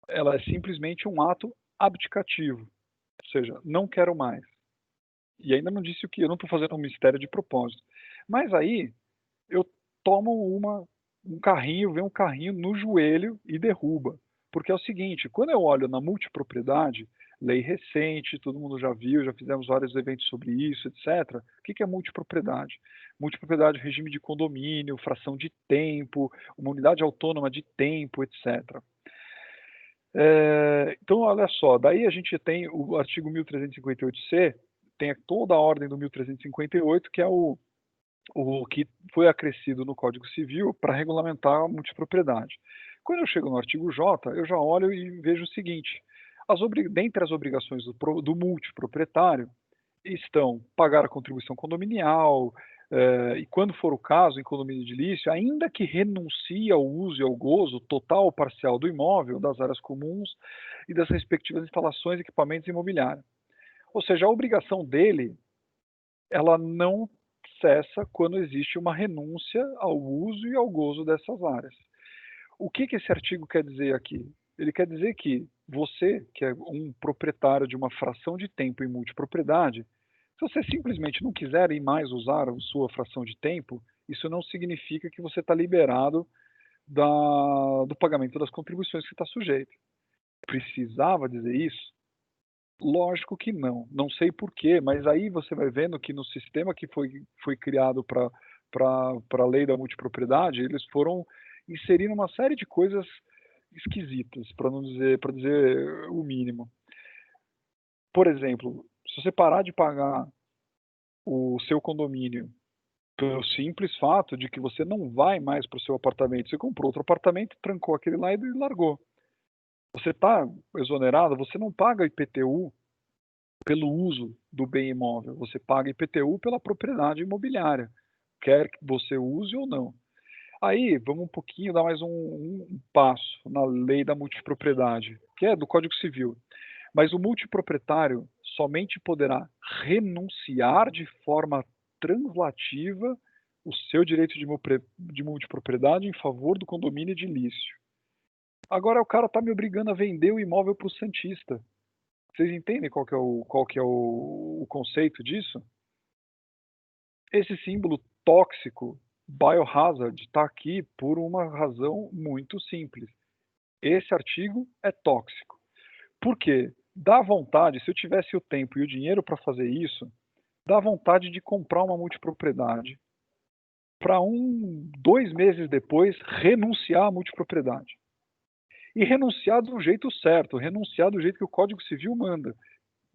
Ela é simplesmente um ato abdicativo, ou seja, não quero mais. E ainda não disse o que, eu não estou fazendo um mistério de propósito. Mas aí, eu tomo um carrinho, vem um carrinho no joelho e derruba. Porque é o seguinte, quando eu olho na multipropriedade, lei recente, todo mundo já viu, já fizemos vários eventos sobre isso, etc. O que é multipropriedade? Multipropriedade, regime de condomínio, fração de tempo, uma unidade autônoma de tempo, etc. Então, olha só, daí a gente tem o artigo 1358C, tem toda a ordem do 1358, que é o que foi acrescido no Código Civil para regulamentar a multipropriedade. Quando eu chego no artigo J, eu já olho e vejo o seguinte: dentre as obrigações do multiproprietário estão pagar a contribuição condominial, e quando for o caso, em condomínio edilício, ainda que renuncie ao uso e ao gozo total ou parcial do imóvel, das áreas comuns e das respectivas instalações e equipamentos imobiliários. Ou seja, a obrigação dele, ela não cessa quando existe uma renúncia ao uso e ao gozo dessas áreas. O que esse artigo quer dizer aqui? Ele quer dizer que você, que é um proprietário de uma fração de tempo em multipropriedade, se você simplesmente não quiser ir mais usar a sua fração de tempo, isso não significa que você está liberado do pagamento das contribuições que está sujeito. Precisava dizer isso? Lógico que não. Não sei porquê, mas aí você vai vendo que no sistema que foi criado para a lei da multipropriedade, eles foram inserindo uma série de coisas esquisitas, para dizer o mínimo. Por exemplo, se você parar de pagar o seu condomínio pelo simples fato de que você não vai mais para o seu apartamento, você comprou outro apartamento, trancou aquele lá e largou. Você está exonerado, você não paga IPTU pelo uso do bem imóvel, você paga IPTU pela propriedade imobiliária, quer que você use ou não. Aí, vamos um pouquinho dar mais um passo na lei da multipropriedade, que é do Código Civil. Mas o multiproprietário somente poderá renunciar de forma translativa o seu direito de multipropriedade em favor do condomínio edilício. Agora o cara está me obrigando a vender o imóvel para o Santista. Vocês entendem qual que é o conceito disso? Esse símbolo tóxico, biohazard, está aqui por uma razão muito simples. Esse artigo é tóxico. Por quê? Dá vontade, se eu tivesse o tempo e o dinheiro para fazer isso, dá vontade de comprar uma multipropriedade para 2 meses depois renunciar à multipropriedade. E renunciar do jeito certo, renunciar do jeito que o Código Civil manda,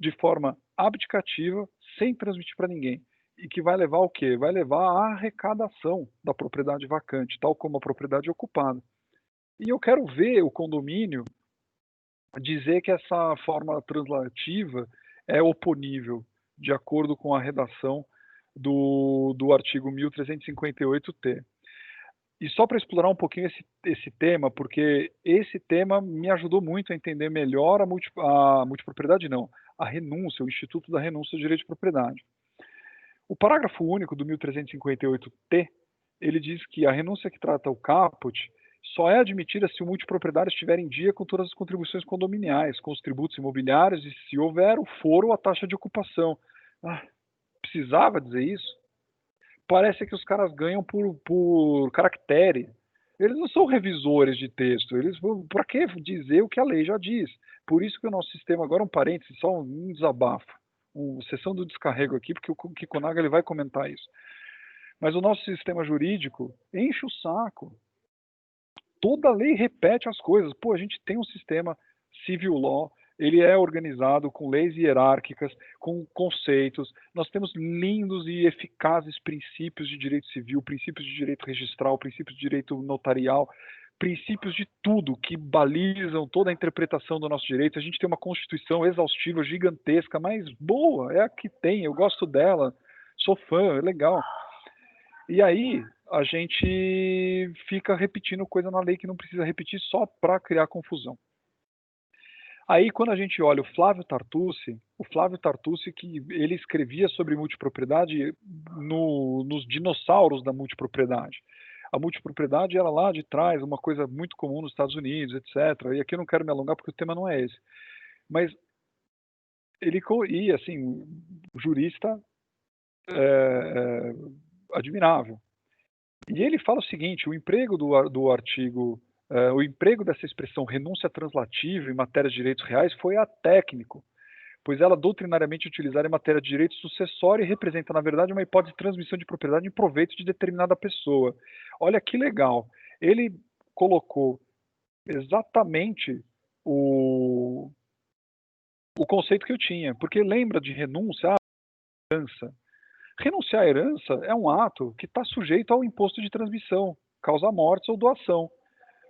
de forma abdicativa, sem transmitir para ninguém. E que vai levar ao quê? Vai levar à arrecadação da propriedade vacante, tal como a propriedade ocupada. E eu quero ver o condomínio dizer que essa forma translativa é oponível, de acordo com a redação do artigo 1358-T. E só para explorar um pouquinho esse tema, porque esse tema me ajudou muito a entender melhor a multipropriedade, não, a renúncia, o Instituto da Renúncia do Direito de Propriedade. O parágrafo único do 1358-T, ele diz que a renúncia que trata o caput só é admitida se o multiproprietário estiver em dia com todas as contribuições condominiais, com os tributos imobiliários e se houver o foro ou a taxa de ocupação. Precisava dizer isso? Parece que os caras ganham por caractere. Eles não são revisores de texto. Eles para que dizer o que a lei já diz? Por isso que o nosso sistema, agora um parênteses, só um desabafo, uma sessão do descarrego aqui, porque o Kikunaga ele vai comentar isso. Mas o nosso sistema jurídico enche o saco. toda lei repete as coisas. Pô, a gente tem um sistema civil law, ele é organizado com leis hierárquicas, com conceitos. Nós temos lindos e eficazes princípios de direito civil, princípios de direito registral, princípios de direito notarial, princípios de tudo que balizam toda a interpretação do nosso direito. A gente tem uma Constituição exaustiva, gigantesca, mas boa, é a que tem, eu gosto dela, sou fã, é legal. E aí a gente fica repetindo coisa na lei que não precisa repetir só para criar confusão. Aí, quando a gente olha o Flávio Tartucci, que ele escrevia sobre multipropriedade nos dinossauros da multipropriedade. A multipropriedade era lá de trás, uma coisa muito comum nos Estados Unidos, etc. E aqui eu não quero me alongar porque o tema não é esse. Mas ele, e assim, jurista admirável. E ele fala o seguinte: o emprego do artigo, o emprego dessa expressão renúncia translativa em matéria de direitos reais foi atécnico, pois ela doutrinariamente utilizada em matéria de direito sucessório e representa, na verdade, uma hipótese de transmissão de propriedade em proveito de determinada pessoa. Olha que legal. Ele colocou exatamente o conceito que eu tinha, porque lembra de renúncia à herança. Renunciar à herança é um ato que está sujeito ao imposto de transmissão, causa mortes ou doação.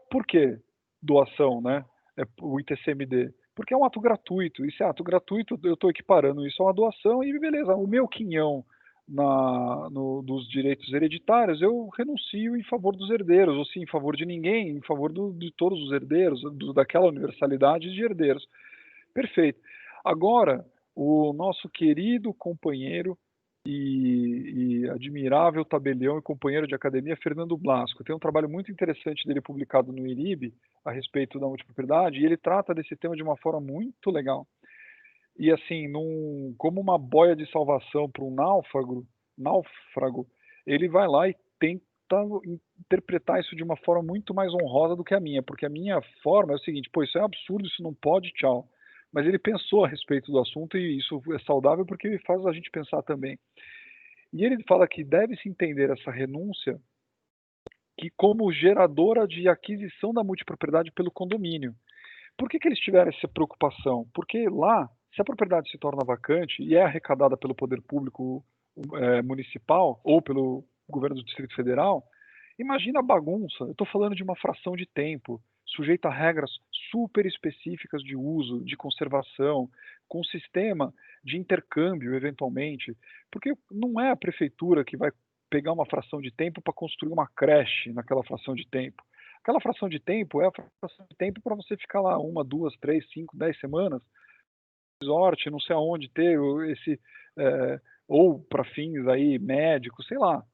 Por que doação, né? É o ITCMD? Porque é um ato gratuito. E se é ato gratuito, eu estou equiparando isso a uma doação e beleza. O meu quinhão dos direitos hereditários, eu renuncio em favor dos herdeiros, ou sim, em favor de ninguém, em favor de todos os herdeiros, daquela universalidade de herdeiros. Perfeito. Agora, o nosso querido companheiro e admirável tabelião e companheiro de academia, Fernando Blasco. Tem um trabalho muito interessante dele publicado no IRIB a respeito da multipropriedade, e ele trata desse tema de uma forma muito legal. E assim, como uma boia de salvação para um náufrago, ele vai lá e tenta interpretar isso de uma forma muito mais honrosa do que a minha, porque a minha forma é o seguinte: pô, isso é absurdo, isso não pode, tchau. Mas ele pensou a respeito do assunto e isso é saudável porque faz a gente pensar também. E ele fala que deve-se entender essa renúncia que como geradora de aquisição da multipropriedade pelo condomínio. Por que eles tiveram essa preocupação? Porque lá, se a propriedade se torna vacante e é arrecadada pelo poder público municipal ou pelo governo do Distrito Federal, imagina a bagunça. Eu estou falando de uma fração de tempo, sujeita a regras super específicas de uso, de conservação, com sistema de intercâmbio, eventualmente, porque não é a prefeitura que vai pegar uma fração de tempo para construir uma creche naquela fração de tempo. Aquela fração de tempo é a fração de tempo para você ficar lá 1, 2, 3, 5, 10 semanas, resort, não sei aonde ter esse, ou para fins aí médicos, sei lá.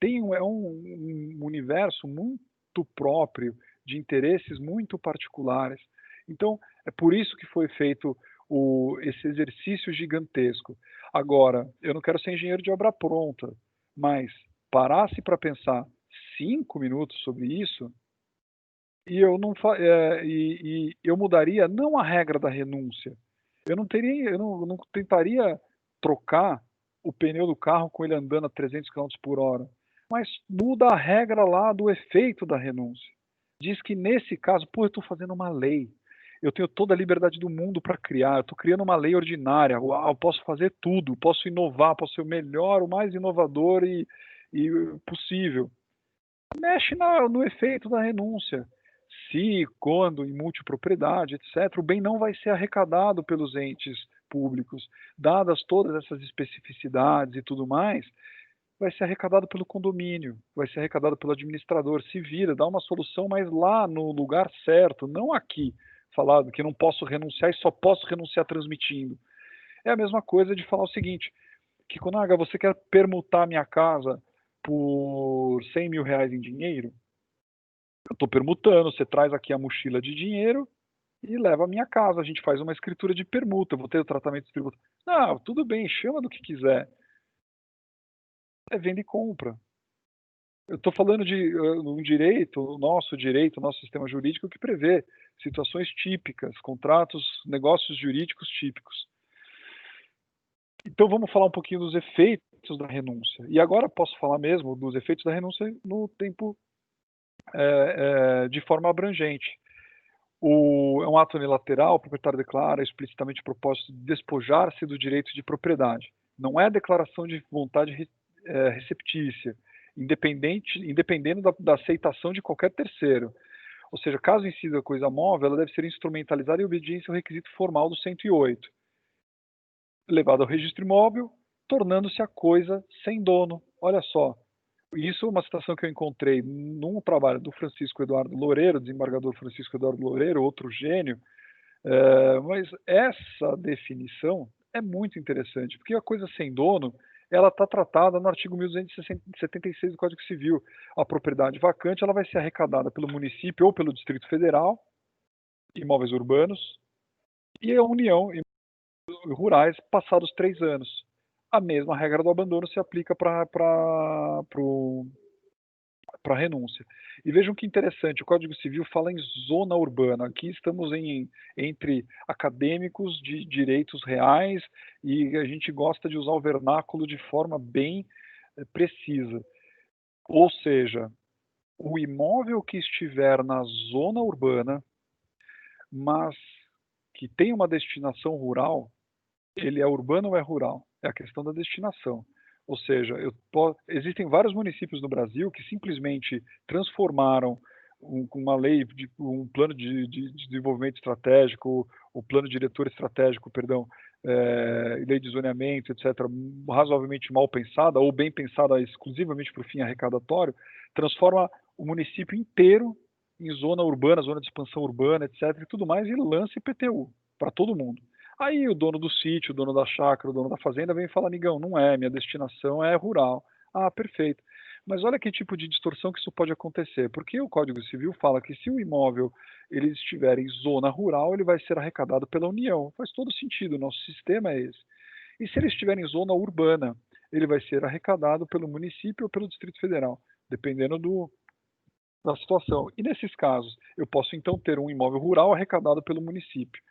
É um universo muito próprio, de interesses muito particulares. Então, é por isso que foi feito esse exercício gigantesco. Agora, eu não quero ser engenheiro de obra pronta, mas parasse para pensar 5 minutos sobre isso, e eu mudaria não a regra da renúncia. Eu não tentaria trocar o pneu do carro com ele andando a 300 km por hora, mas muda a regra lá do efeito da renúncia. Diz que nesse caso, pô, eu estou fazendo uma lei. Eu tenho toda a liberdade do mundo para criar. Eu estou criando uma lei ordinária. Uau, eu posso fazer tudo, posso inovar, posso ser o melhor, o mais inovador e possível. Mexe no efeito da renúncia. Se, quando, em multipropriedade, etc., o bem não vai ser arrecadado pelos entes públicos, dadas todas essas especificidades e tudo mais, vai ser arrecadado pelo condomínio, vai ser arrecadado pelo administrador. Se vira, dá uma solução, mas lá no lugar certo, não aqui, falado que não posso renunciar e só posso renunciar transmitindo. É a mesma coisa de falar o seguinte: Kikunaga, você quer permutar minha casa por 100 mil reais em dinheiro? Eu estou permutando, você traz aqui a mochila de dinheiro e leva a minha casa. A gente faz uma escritura de permuta, eu vou ter o tratamento de tributo. Não, tudo bem, chama do que quiser. É venda e compra. Eu estou falando de um direito, o nosso sistema jurídico que prevê situações típicas, contratos, negócios jurídicos típicos. Então vamos falar um pouquinho dos efeitos da renúncia. E agora posso falar mesmo dos efeitos da renúncia no tempo de forma abrangente. É um ato unilateral, o proprietário declara explicitamente o propósito de despojar-se do direito de propriedade. Não é declaração de vontade receptícia, independendo da aceitação de qualquer terceiro. Ou seja, caso incida coisa móvel, ela deve ser instrumentalizada em obediência ao requisito formal do 108. Levada ao registro imóvel, tornando-se a coisa sem dono. Olha só, isso é uma citação que eu encontrei num trabalho do Francisco Eduardo Loureiro, desembargador Francisco Eduardo Loureiro, outro gênio, mas essa definição é muito interessante, porque a coisa sem dono, ela está tratada no artigo 1276 do Código Civil. A propriedade vacante, ela vai ser arrecadada pelo município ou pelo Distrito Federal, imóveis urbanos, e a União, imóveis rurais, passados 3 anos. A mesma regra do abandono se aplica para a renúncia. E vejam que interessante, o Código Civil fala em zona urbana. Aqui estamos entre acadêmicos de direitos reais e a gente gosta de usar o vernáculo de forma bem precisa. Ou seja, o imóvel que estiver na zona urbana, mas que tem uma destinação rural, ele é urbano ou é rural? É a questão da destinação. Ou seja, existem vários municípios no Brasil que simplesmente transformaram uma lei, um plano de desenvolvimento estratégico, o plano diretor estratégico, perdão, lei de zoneamento, etc., razoavelmente mal pensada ou bem pensada exclusivamente para o fim arrecadatório, transforma o município inteiro em zona urbana, zona de expansão urbana, etc., e tudo mais, e lança IPTU para todo mundo. Aí o dono do sítio, o dono da chácara, o dono da fazenda vem e fala, amigão, não é, minha destinação é rural. Ah, perfeito. Mas olha que tipo de distorção que isso pode acontecer, porque o Código Civil fala que se o imóvel ele estiver em zona rural, ele vai ser arrecadado pela União. Faz todo sentido, o nosso sistema é esse. E se ele estiver em zona urbana, ele vai ser arrecadado pelo município ou pelo Distrito Federal, dependendo da situação. E nesses casos, eu posso então ter um imóvel rural arrecadado pelo município.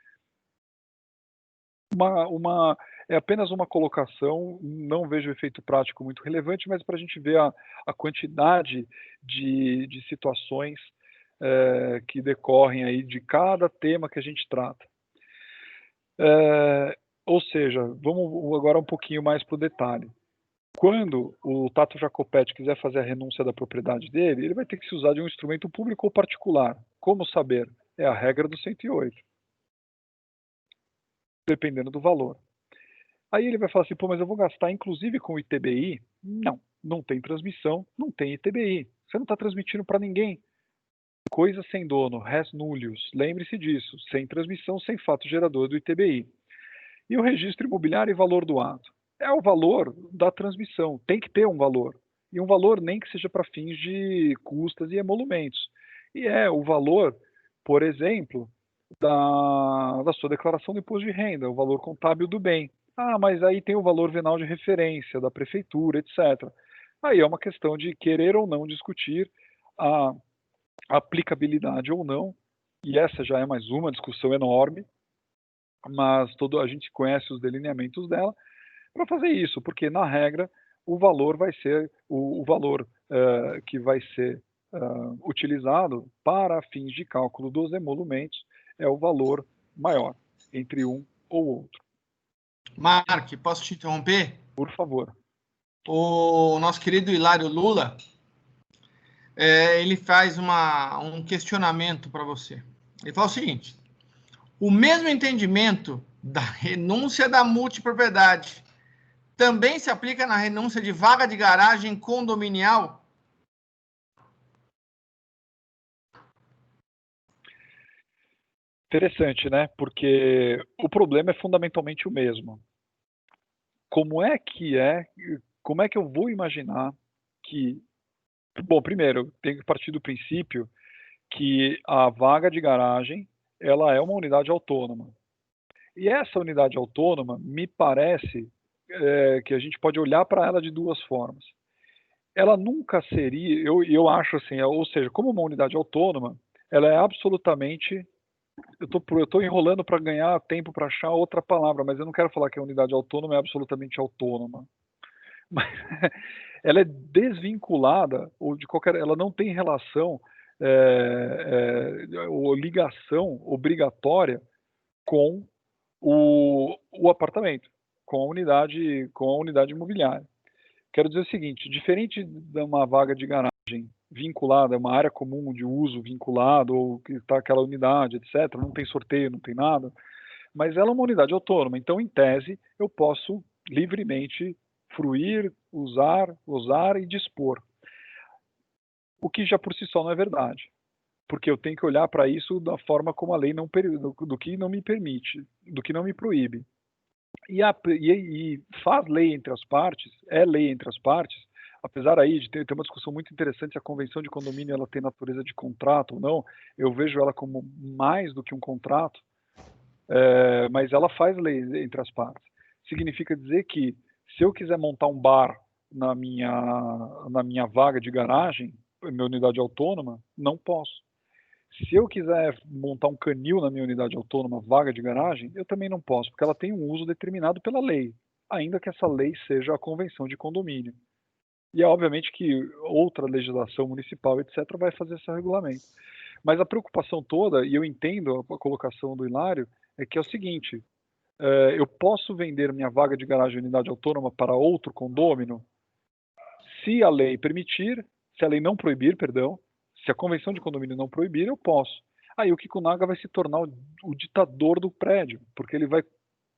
É apenas uma colocação, não vejo efeito prático muito relevante, mas para a gente ver a quantidade de situações que decorrem aí de cada tema que a gente trata. Ou seja, vamos agora um pouquinho mais para o detalhe. Quando o Tato Jacopetti quiser fazer a renúncia da propriedade dele, ele vai ter que se usar de um instrumento público ou particular. Como saber? É a regra do 108. Dependendo do valor. Aí ele vai falar assim, pô, mas eu vou gastar inclusive com o ITBI? Não tem transmissão, não tem ITBI. Você não está transmitindo para ninguém. Coisa sem dono, res nullius. Lembre-se disso, sem transmissão, sem fato gerador do ITBI. E o registro imobiliário e valor do ato? É o valor da transmissão, tem que ter um valor. E um valor nem que seja para fins de custas e emolumentos. E é o valor, por exemplo, da sua declaração do imposto de renda, o valor contábil do bem. Ah, mas aí tem o valor venal de referência da prefeitura, etc. Aí é uma questão de querer ou não discutir a aplicabilidade ou não, e essa já é mais uma discussão enorme, mas a gente conhece os delineamentos dela, para fazer isso, porque na regra o valor vai ser o valor que vai ser utilizado para fins de cálculo dos emolumentos é o valor maior entre um ou outro. Mark, posso te interromper? Por favor. O nosso querido Hilário Lula, ele faz um questionamento para você. Ele fala o seguinte: o mesmo entendimento da renúncia da multipropriedade também se aplica na renúncia de vaga de garagem condominial? Interessante, né? Porque o problema é fundamentalmente o mesmo. Como é que eu vou imaginar que... Bom, primeiro, tem que partir do princípio que a vaga de garagem, ela é uma unidade autônoma. E essa unidade autônoma, me parece que a gente pode olhar para ela de duas formas. Ela nunca seria, eu acho assim, ou seja, como uma unidade autônoma, ela é absolutamente... Eu estou enrolando para ganhar tempo para achar outra palavra, mas eu não quero falar que a unidade autônoma é absolutamente autônoma. Mas ela é desvinculada, ou ela não tem relação ligação obrigatória com o apartamento, com a unidade imobiliária. Quero dizer o seguinte, diferente de uma vaga de garagem vinculada, uma área comum de uso vinculado, ou que está aquela unidade, etc., não tem sorteio, não tem nada, mas ela é uma unidade autônoma, então, em tese, eu posso livremente fruir, usar e dispor. O que já por si só não é verdade, porque eu tenho que olhar para isso da forma como a lei do que não me permite, do que não me proíbe. E faz lei entre as partes, é lei entre as partes, apesar aí de ter uma discussão muito interessante se a convenção de condomínio ela tem natureza de contrato ou não, eu vejo ela como mais do que um contrato, mas ela faz lei entre as partes. Significa dizer que se eu quiser montar um bar na minha vaga de garagem, minha unidade autônoma, não posso. Se eu quiser montar um canil na minha unidade autônoma, vaga de garagem, eu também não posso, porque ela tem um uso determinado pela lei, ainda que essa lei seja a convenção de condomínio. E é obviamente que outra legislação municipal, etc., vai fazer esse regulamento. Mas a preocupação toda, e eu entendo a colocação do Hilário, é que é o seguinte, eu posso vender minha vaga de garagem unidade autônoma para outro condômino se a lei permitir, se a lei não proibir, perdão, se a convenção de condomínio não proibir, eu posso. Aí o Kikunaga vai se tornar o ditador do prédio, porque ele vai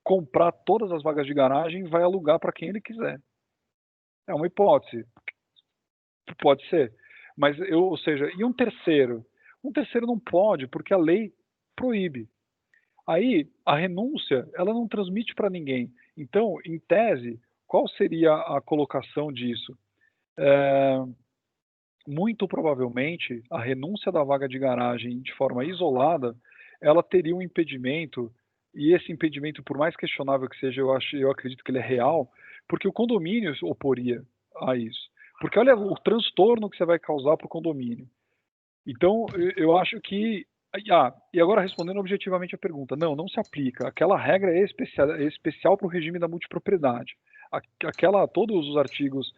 comprar todas as vagas de garagem e vai alugar para quem ele quiser. É uma hipótese. Pode ser. Mas ou seja, e um terceiro? Um terceiro não pode, porque a lei proíbe. Aí a renúncia, ela não transmite para ninguém. Então, em tese, qual seria a colocação disso? Muito provavelmente a renúncia da vaga de garagem de forma isolada, ela teria um impedimento, e esse impedimento, por mais questionável que seja, eu acredito que ele é real, porque o condomínio se oporia a isso. Porque olha o transtorno que você vai causar para o condomínio. Então, eu acho que. E agora respondendo objetivamente a pergunta, não se aplica. Aquela regra é especial para o regime da multipropriedade. Todos os artigos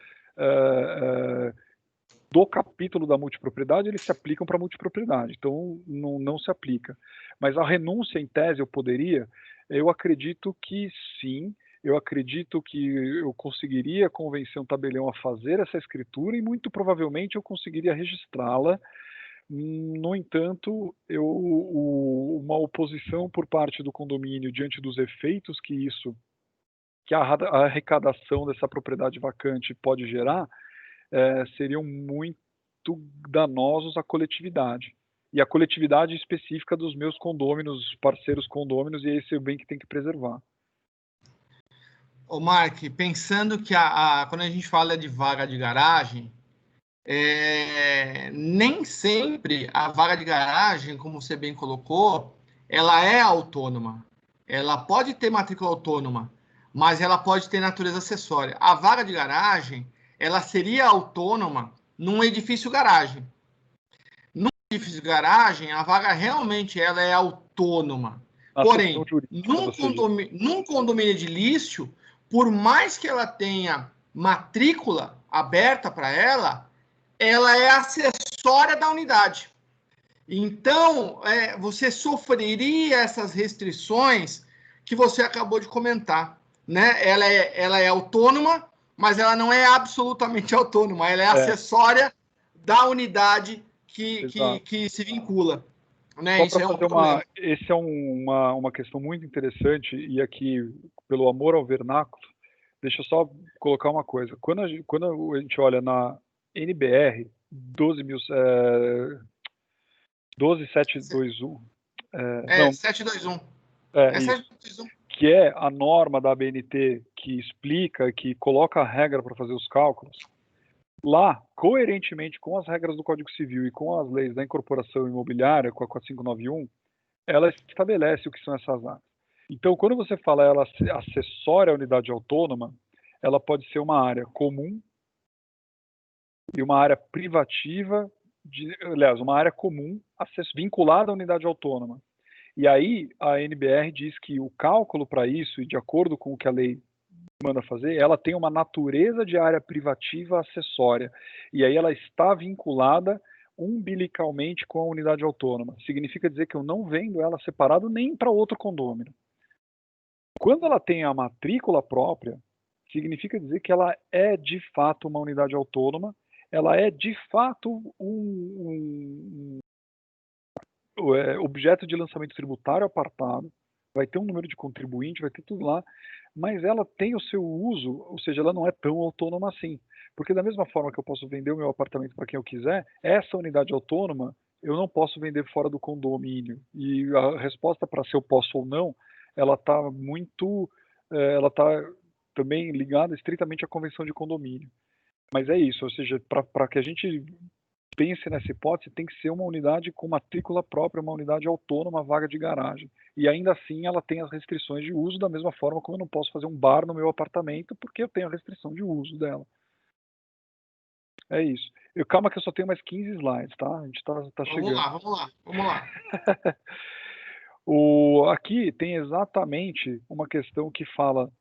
do capítulo da multipropriedade, eles se aplicam para a multipropriedade, então não se aplica. Mas a renúncia, em tese, eu acredito que sim, eu acredito que eu conseguiria convencer um tabelião a fazer essa escritura e muito provavelmente eu conseguiria registrá-la. No entanto, uma oposição por parte do condomínio diante dos efeitos que a arrecadação dessa propriedade vacante pode gerar, seriam muito danosos à coletividade. E a coletividade específica dos meus condôminos, parceiros condôminos, e esse é o bem que tem que preservar. Ô, Mark, pensando que quando a gente fala de vaga de garagem, nem sempre a vaga de garagem, como você bem colocou, ela é autônoma. Ela pode ter matrícula autônoma, mas ela pode ter natureza acessória. A vaga de garagem, ela seria autônoma num edifício garagem. Num edifício garagem, a vaga realmente ela é autônoma. Porém, num condomínio edilício, por mais que ela tenha matrícula aberta para ela é acessória da unidade. Então, você sofreria essas restrições que você acabou de comentar. Né? Ela é autônoma, mas ela não é absolutamente autônoma. Ela é acessória da unidade que se vincula. Né? Isso é esse é uma questão muito interessante, e aqui, pelo amor ao vernáculo, deixa eu só colocar uma coisa. Quando a gente olha na NBR 12721, 721. 721. Que é a norma da ABNT que explica, que coloca a regra para fazer os cálculos. Lá, coerentemente com as regras do Código Civil e com as leis da incorporação imobiliária, com a 4591, ela estabelece o que são essas áreas. Então, quando você fala ela acessória à unidade autônoma, ela pode ser uma área comum e uma área privativa, aliás, uma área comum vinculada à unidade autônoma. E aí a NBR diz que o cálculo para isso, e de acordo com o que a lei manda fazer, ela tem uma natureza de área privativa acessória. E aí ela está vinculada umbilicalmente com a unidade autônoma. Significa dizer que eu não vendo ela separado nem para outro condômino. Quando ela tem a matrícula própria, significa dizer que ela é de fato uma unidade autônoma, ela é de fato um objeto de lançamento tributário apartado, vai ter um número de contribuinte, vai ter tudo lá, mas ela tem o seu uso, ou seja, ela não é tão autônoma assim. Porque da mesma forma que eu posso vender o meu apartamento para quem eu quiser, essa unidade autônoma eu não posso vender fora do condomínio. E a resposta para se eu posso ou não, ela está ela está também ligada estritamente à convenção de condomínio. Mas é isso, ou seja, para que a gente pense nessa hipótese, tem que ser uma unidade com matrícula própria, uma unidade autônoma, vaga de garagem. E ainda assim ela tem as restrições de uso, da mesma forma como eu não posso fazer um bar no meu apartamento, porque eu tenho a restrição de uso dela. É isso. Calma que eu só tenho mais 15 slides, tá? A gente tá chegando. Vamos lá. Aqui tem exatamente uma questão que fala...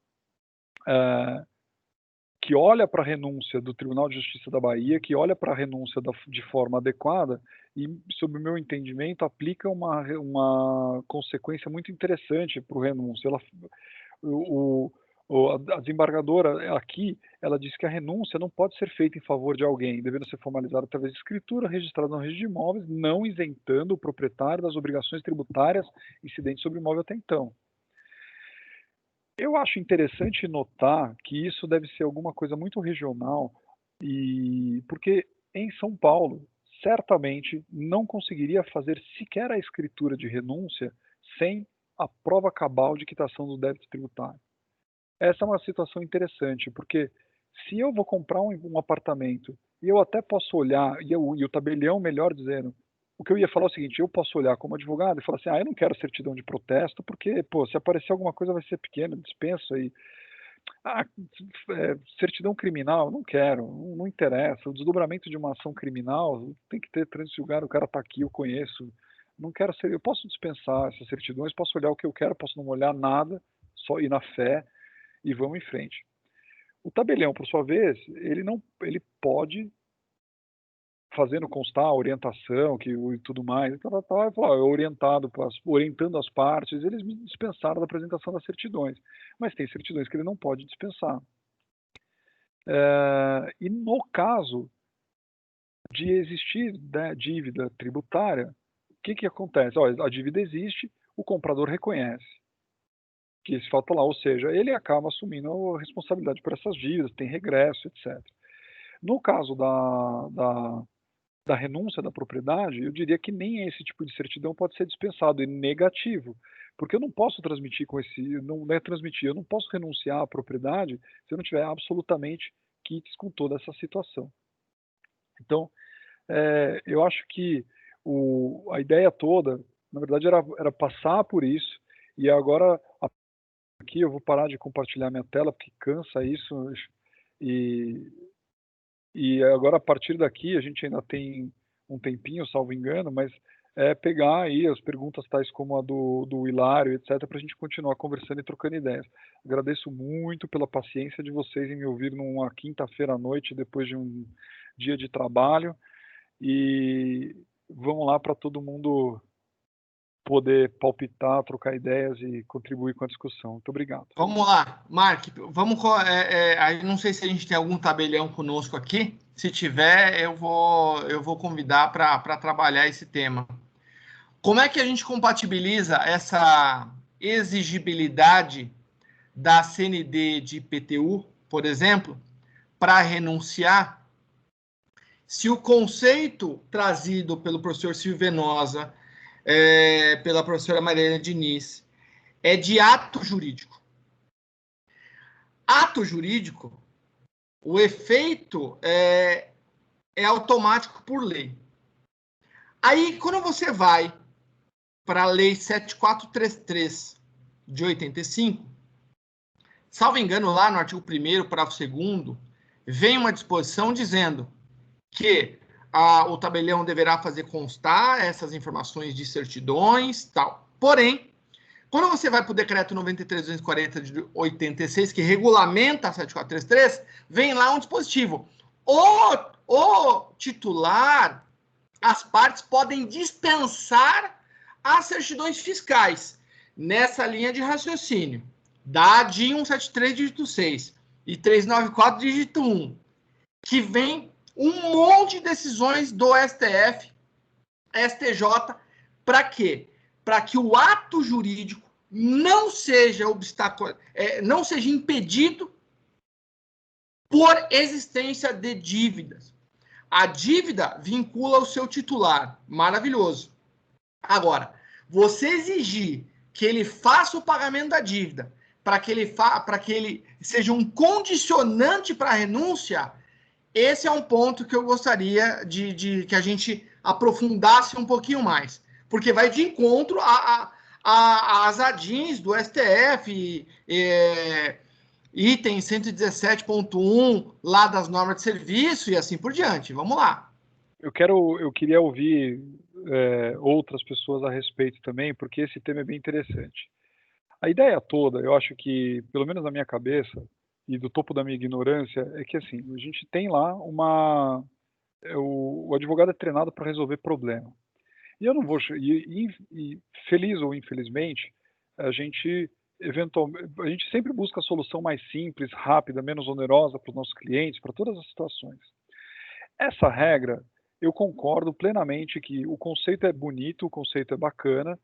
que olha para a renúncia do Tribunal de Justiça da Bahia, que olha para a renúncia de forma adequada e, sob o meu entendimento, aplica uma consequência muito interessante para o renúncio. A desembargadora aqui, ela diz que a renúncia não pode ser feita em favor de alguém, devendo ser formalizada através de escritura registrada no registro de imóveis, não isentando o proprietário das obrigações tributárias incidentes sobre o imóvel até então. Eu acho interessante notar que isso deve ser alguma coisa muito regional, porque em São Paulo, certamente não conseguiria fazer sequer a escritura de renúncia sem a prova cabal de quitação do débito tributário. Essa é uma situação interessante, porque se eu vou comprar um apartamento e eu até posso olhar, e o tabelião, melhor dizendo, o que eu ia falar é o seguinte: eu posso olhar como advogado e falar assim, eu não quero certidão de protesto, porque, se aparecer alguma coisa vai ser pequena, dispenso aí. Certidão criminal, não quero, não interessa. O desdobramento de uma ação criminal tem que ter trânsito de julgado, o cara está aqui, eu conheço. Não quero ser, eu posso dispensar essas certidões, posso olhar o que eu quero, posso não olhar nada, só ir na fé e vamos em frente. O tabelião, por sua vez, ele pode, fazendo constar a orientação e tudo mais, orientando as partes, eles me dispensaram da apresentação das certidões, mas tem certidões que ele não pode dispensar. E no caso de existir, né, dívida tributária, o que acontece? A dívida existe, o comprador reconhece que esse fato lá, ou seja, ele acaba assumindo a responsabilidade por essas dívidas, tem regresso, etc. No caso da renúncia da propriedade, eu diria que nem esse tipo de certidão pode ser dispensado, e negativo, porque eu não posso transmitir eu não posso renunciar à propriedade se eu não tiver absolutamente quites com toda essa situação. Então, eu acho que a ideia toda, na verdade, era passar por isso, e agora aqui eu vou parar de compartilhar minha tela, porque cansa isso, e agora, a partir daqui, a gente ainda tem um tempinho, salvo engano, mas pegar aí as perguntas tais como a do Hilário, etc., para a gente continuar conversando e trocando ideias. Agradeço muito pela paciência de vocês em me ouvir numa quinta-feira à noite, depois de um dia de trabalho, e vamos lá para todo mundo poder palpitar, trocar ideias e contribuir com a discussão. Muito obrigado. Vamos lá, Mark, aí não sei se a gente tem algum tabelião conosco aqui. Se tiver, eu vou convidar para trabalhar esse tema. Como é que a gente compatibiliza essa exigibilidade da CND de IPTU, por exemplo, para renunciar, se o conceito trazido pelo professor Silvio Venosa, pela professora Mariana Diniz, é de ato jurídico. Ato jurídico, o efeito é automático por lei. Aí, quando você vai para a Lei 7433 de 85, salvo engano, lá no artigo 1º, parágrafo 2º, vem uma disposição dizendo que o tabelião deverá fazer constar essas informações de certidões, tal. Porém, quando você vai para o decreto 93.240 de 86, que regulamenta a 7433, vem lá um dispositivo. O titular as partes podem dispensar as certidões fiscais nessa linha de raciocínio da DIN 173, dígito 6 e 394, dígito 1, que vem um monte de decisões do STF, STJ, para quê? Para que o ato jurídico não seja não seja impedido por existência de dívidas. A dívida vincula o seu titular, maravilhoso. Agora, você exigir que ele faça o pagamento da dívida para que ele seja um condicionante para a renúncia, esse é um ponto que eu gostaria de que a gente aprofundasse um pouquinho mais, porque vai de encontro às ADINs do STF, item 117.1 lá das normas de serviço e assim por diante. Vamos lá. Eu queria ouvir outras pessoas a respeito também, porque esse tema é bem interessante. A ideia toda, eu acho que, pelo menos na minha cabeça, e do topo da minha ignorância, é que assim, a gente tem lá o advogado é treinado para resolver problema. E eu não vou, e feliz ou infelizmente, a gente sempre busca a solução mais simples, rápida, menos onerosa para os nossos clientes, para todas as situações. Essa regra, eu concordo plenamente que o conceito é bonito, o conceito é bacana,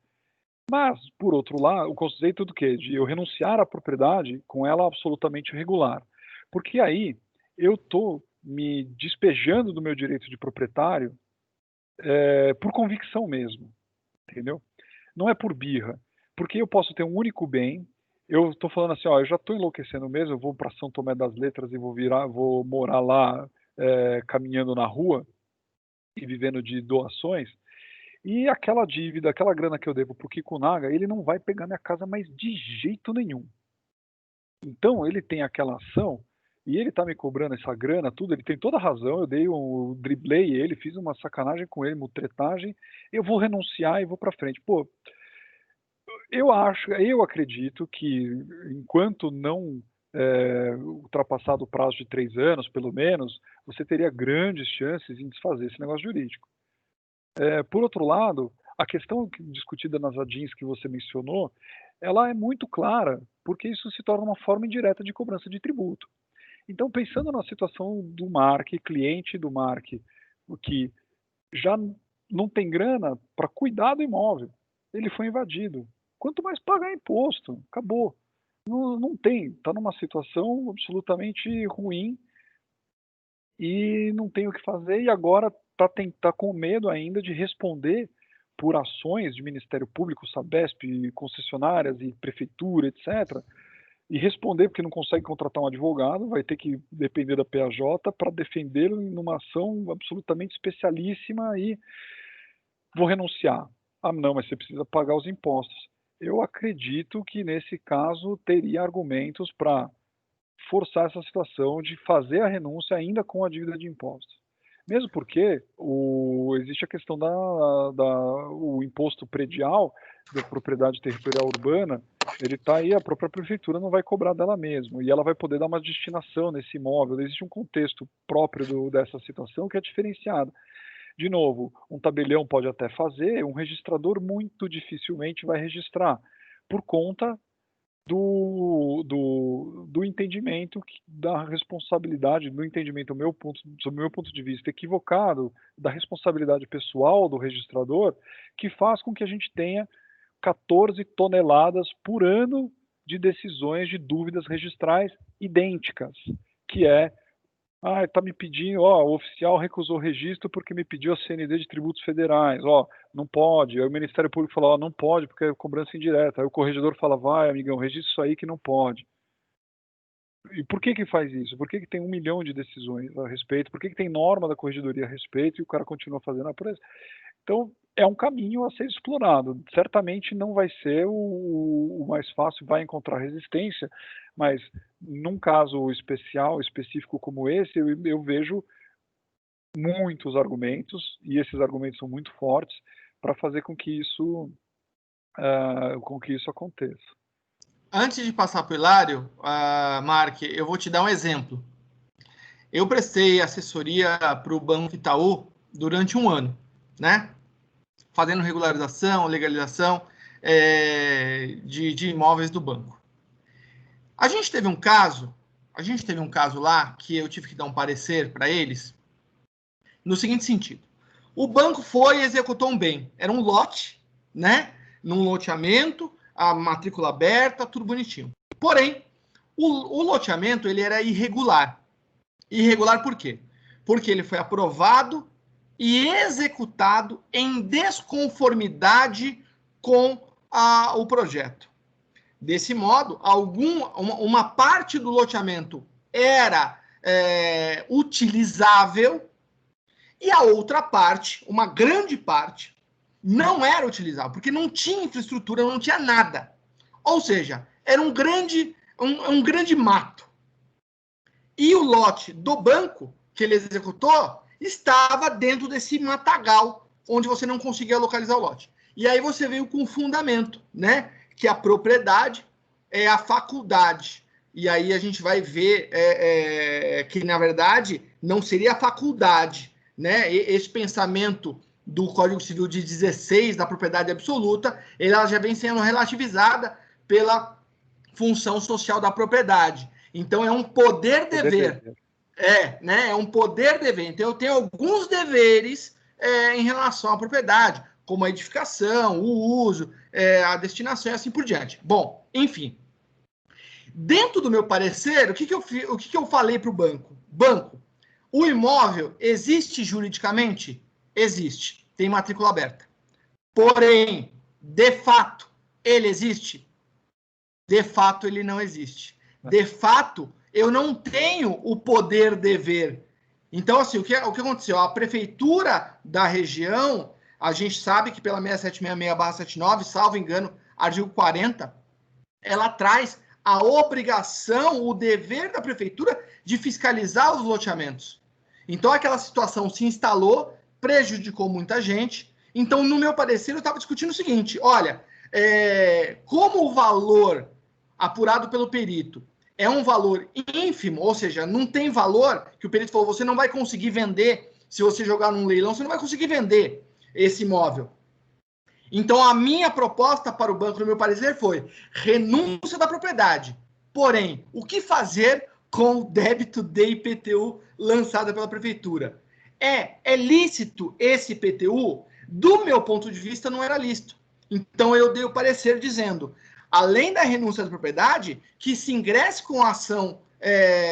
mas, por outro lado, o conceito do quê? De eu renunciar à propriedade com ela absolutamente regular. Porque aí eu estou me despejando do meu direito de proprietário por convicção mesmo, entendeu? Não é por birra. Porque eu posso ter um único bem, eu estou falando assim, eu já estou enlouquecendo mesmo, eu vou para São Tomé das Letras e vou morar lá caminhando na rua e vivendo de doações, e aquela dívida, aquela grana que eu devo para o Kikunaga, ele não vai pegar minha casa mais de jeito nenhum. Então, ele tem aquela ação, e ele está me cobrando essa grana, tudo, ele tem toda a razão, driblei ele, fiz uma sacanagem com ele, mutretagem, eu vou renunciar e vou para frente. Pô, eu acredito que enquanto não ultrapassado o prazo de 3 anos, pelo menos, você teria grandes chances em desfazer esse negócio jurídico. Por outro lado, a questão discutida nas ADINs que você mencionou, ela é muito clara, porque isso se torna uma forma indireta de cobrança de tributo. Então, pensando na situação do Mark, cliente do Mark, que já não tem grana para cuidar do imóvel, ele foi invadido. Quanto mais pagar imposto, acabou. Não tem, está numa situação absolutamente ruim e não tem o que fazer, e agora está com medo ainda de responder por ações de Ministério Público, Sabesp, concessionárias e prefeitura, etc., e responder porque não consegue contratar um advogado, vai ter que depender da PAJ para defendê-lo numa ação absolutamente especialíssima e vou renunciar. Ah, não, mas você precisa pagar os impostos. Eu acredito que nesse caso teria argumentos para forçar essa situação de fazer a renúncia ainda com a dívida de impostos. Mesmo porque existe a questão o imposto predial da propriedade territorial urbana, ele está aí, a própria prefeitura não vai cobrar dela mesma, e ela vai poder dar uma destinação nesse imóvel. Existe um contexto próprio dessa situação que é diferenciado. De novo, um tabelião pode até fazer, um registrador muito dificilmente vai registrar, por conta do entendimento da responsabilidade, do entendimento, sob o meu ponto de vista equivocado, da responsabilidade pessoal do registrador, que faz com que a gente tenha 14 toneladas por ano de decisões de dúvidas registrais idênticas, que está me pedindo, o oficial recusou o registro porque me pediu a CND de tributos federais, não pode. Aí o Ministério Público fala, não pode porque é cobrança indireta. Aí o corregedor fala, vai, amigão, registra isso aí que não pode. E por que faz isso? Por que tem 1 milhão de decisões a respeito? Por que tem norma da corregedoria a respeito e o cara continua fazendo a presa? Então, é um caminho a ser explorado. Certamente não vai ser o mais fácil, vai encontrar resistência, mas num caso específico como esse, eu vejo muitos argumentos, e esses argumentos são muito fortes, para fazer com que isso aconteça. Antes de passar para o Hilário, Mark, eu vou te dar um exemplo. Eu prestei assessoria para o Banco Itaú durante 1 ano. né? Fazendo regularização, legalização de imóveis do banco. A gente teve um caso lá que eu tive que dar um parecer para eles no seguinte sentido. O banco foi e executou um bem. Era um lote, né? Num loteamento, a matrícula aberta, tudo bonitinho. Porém, o loteamento ele era irregular. Irregular por quê? Porque ele foi aprovado e executado em desconformidade com o projeto. Desse modo, uma parte do loteamento era utilizável e a outra parte, uma grande parte, não era utilizável, porque não tinha infraestrutura, não tinha nada. Ou seja, era um grande mato. E o lote do banco, que ele executou, estava dentro desse matagal, onde você não conseguia localizar o lote. E aí você veio com o fundamento, né? Que a propriedade é a faculdade. E aí a gente vai ver que, na verdade, não seria a faculdade, né? Esse pensamento do Código Civil de 16, da propriedade absoluta, ela já vem sendo relativizada pela função social da propriedade. Então, é um poder-dever. Né? É um poder-dever. Então, eu tenho alguns deveres em relação à propriedade, como a edificação, o uso, a destinação e assim por diante. Bom, enfim. Dentro do meu parecer, o que eu falei para o banco? Banco, o imóvel existe juridicamente? Existe. Tem matrícula aberta. Porém, de fato, ele existe? De fato, ele não existe. De fato, eu não tenho o poder-dever. Então, assim, o que aconteceu? A prefeitura da região, a gente sabe que pela 6766/79, salvo engano, artigo 40, ela traz a obrigação, o dever da prefeitura de fiscalizar os loteamentos. Então, aquela situação se instalou, prejudicou muita gente. Então, no meu parecer, eu estava discutindo o seguinte, olha, como o valor apurado pelo perito é um valor ínfimo, ou seja, não tem valor, que o perito falou, você não vai conseguir vender, se você jogar num leilão, você não vai conseguir vender esse imóvel. Então, a minha proposta para o banco, no meu parecer, foi renúncia da propriedade. Porém, o que fazer com o débito de IPTU lançado pela prefeitura? É lícito esse IPTU? Do meu ponto de vista, não era lícito. Então, eu dei o parecer dizendo, além da renúncia da propriedade, que se ingresse com ação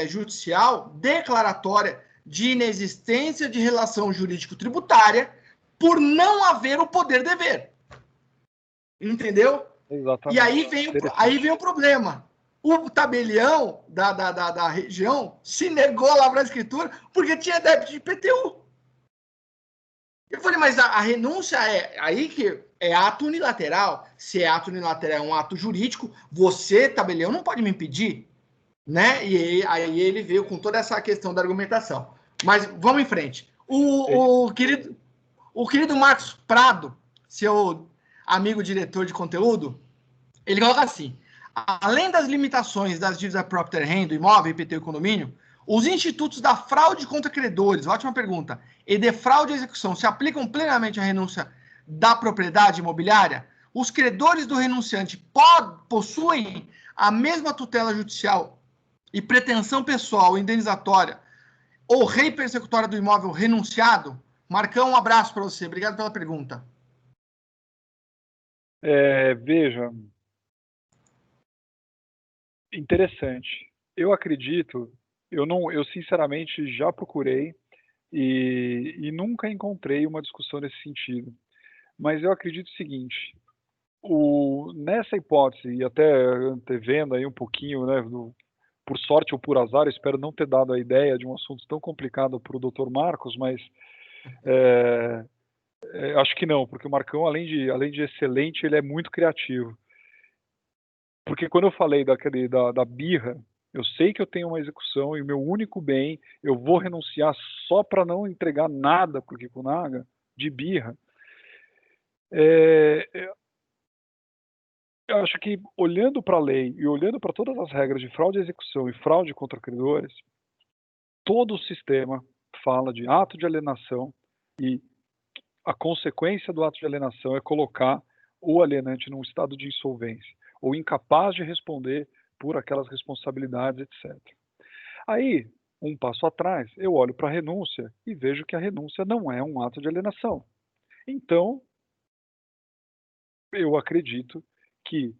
judicial declaratória de inexistência de relação jurídico-tributária por não haver o poder-dever. Entendeu? Exatamente. E aí vem o problema. O tabelião da região se negou a lavrar a escritura porque tinha débito de IPTU. Eu falei, mas a renúncia aí que é ato unilateral. Se é ato unilateral, é um ato jurídico, você, tabelião, não pode me impedir. Né? E aí ele veio com toda essa questão da argumentação. Mas vamos em frente. O querido Marcos Prado, seu amigo diretor de conteúdo, ele coloca assim, além das limitações das dívidas Procter Hand, do imóvel, IPTU e condomínio, os institutos da fraude contra credores, ótima pergunta, e de fraude à execução se aplicam plenamente à renúncia da propriedade imobiliária? Os credores do renunciante possuem a mesma tutela judicial e pretensão pessoal indenizatória ou rei persecutória do imóvel renunciado? Marcão, um abraço para você. Obrigado pela pergunta. Veja, interessante. Eu acredito, eu sinceramente já procurei e nunca encontrei uma discussão nesse sentido. Mas eu acredito o seguinte, nessa hipótese, e até antevendo aí um pouquinho, né, por sorte ou por azar, espero não ter dado a ideia de um assunto tão complicado para o Dr. Marcos, mas acho que não, porque o Marcão, além de excelente, ele é muito criativo. Porque quando eu falei da birra, eu sei que eu tenho uma execução e o meu único bem, eu vou renunciar só para não entregar nada para o Kikunaga, de birra. Eu acho que, olhando para a lei e olhando para todas as regras de fraude à execução e fraude contra credores, todo o sistema fala de ato de alienação e a consequência do ato de alienação é colocar o alienante num estado de insolvência, ou incapaz de responder por aquelas responsabilidades, etc. Aí, um passo atrás, eu olho para a renúncia e vejo que a renúncia não é um ato de alienação. Então, eu acredito que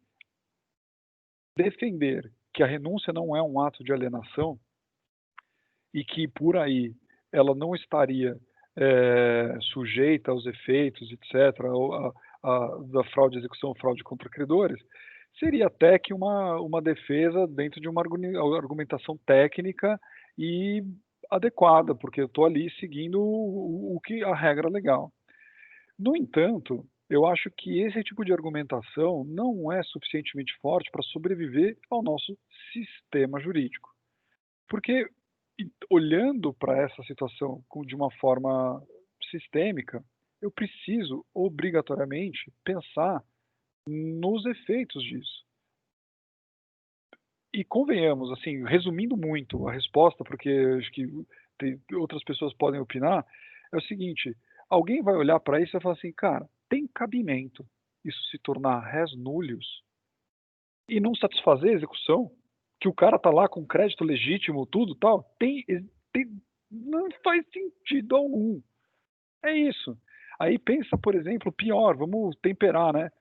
defender que a renúncia não é um ato de alienação e que por aí ela não estaria sujeita aos efeitos, etc., da fraude de execução, fraude contra credores, seria até que uma defesa dentro de uma argumentação técnica e adequada, porque eu estou ali seguindo o que a regra legal. No entanto, eu acho que esse tipo de argumentação não é suficientemente forte para sobreviver ao nosso sistema jurídico. Porque, olhando para essa situação de uma forma sistêmica, eu preciso, obrigatoriamente, pensar nos efeitos disso. E convenhamos, assim, resumindo muito a resposta, porque acho que outras pessoas podem opinar, é o seguinte: alguém vai olhar para isso e vai falar assim, cara, tem cabimento isso se tornar res nullius e não satisfazer a execução? Que o cara tá lá com crédito legítimo, tudo tal, não faz sentido algum. É isso. Aí pensa, por exemplo, pior, vamos temperar, né?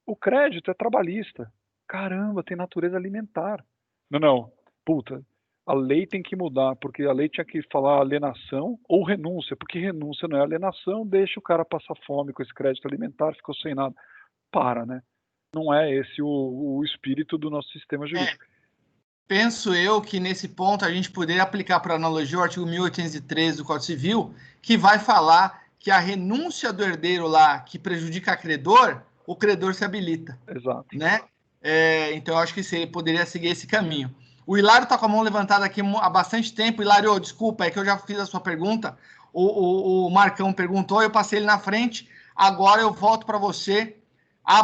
O crédito é trabalhista. Caramba, tem natureza alimentar. Não. Puta, a lei tem que mudar, porque a lei tinha que falar alienação ou renúncia, porque renúncia não é alienação, deixa o cara passar fome com esse crédito alimentar, ficou sem nada. Para, né? Não é esse o espírito do nosso sistema jurídico. Penso eu que nesse ponto a gente poderia aplicar por analogia o artigo 1813 do Código Civil, que vai falar que a renúncia do herdeiro lá que prejudica credor, o credor se habilita. Exato. Né? Então, eu acho que você poderia seguir esse caminho. O Hilário está com a mão levantada aqui há bastante tempo. Hilário, desculpa, é que eu já fiz a sua pergunta. O Marcão perguntou, eu passei ele na frente. Agora eu volto para você.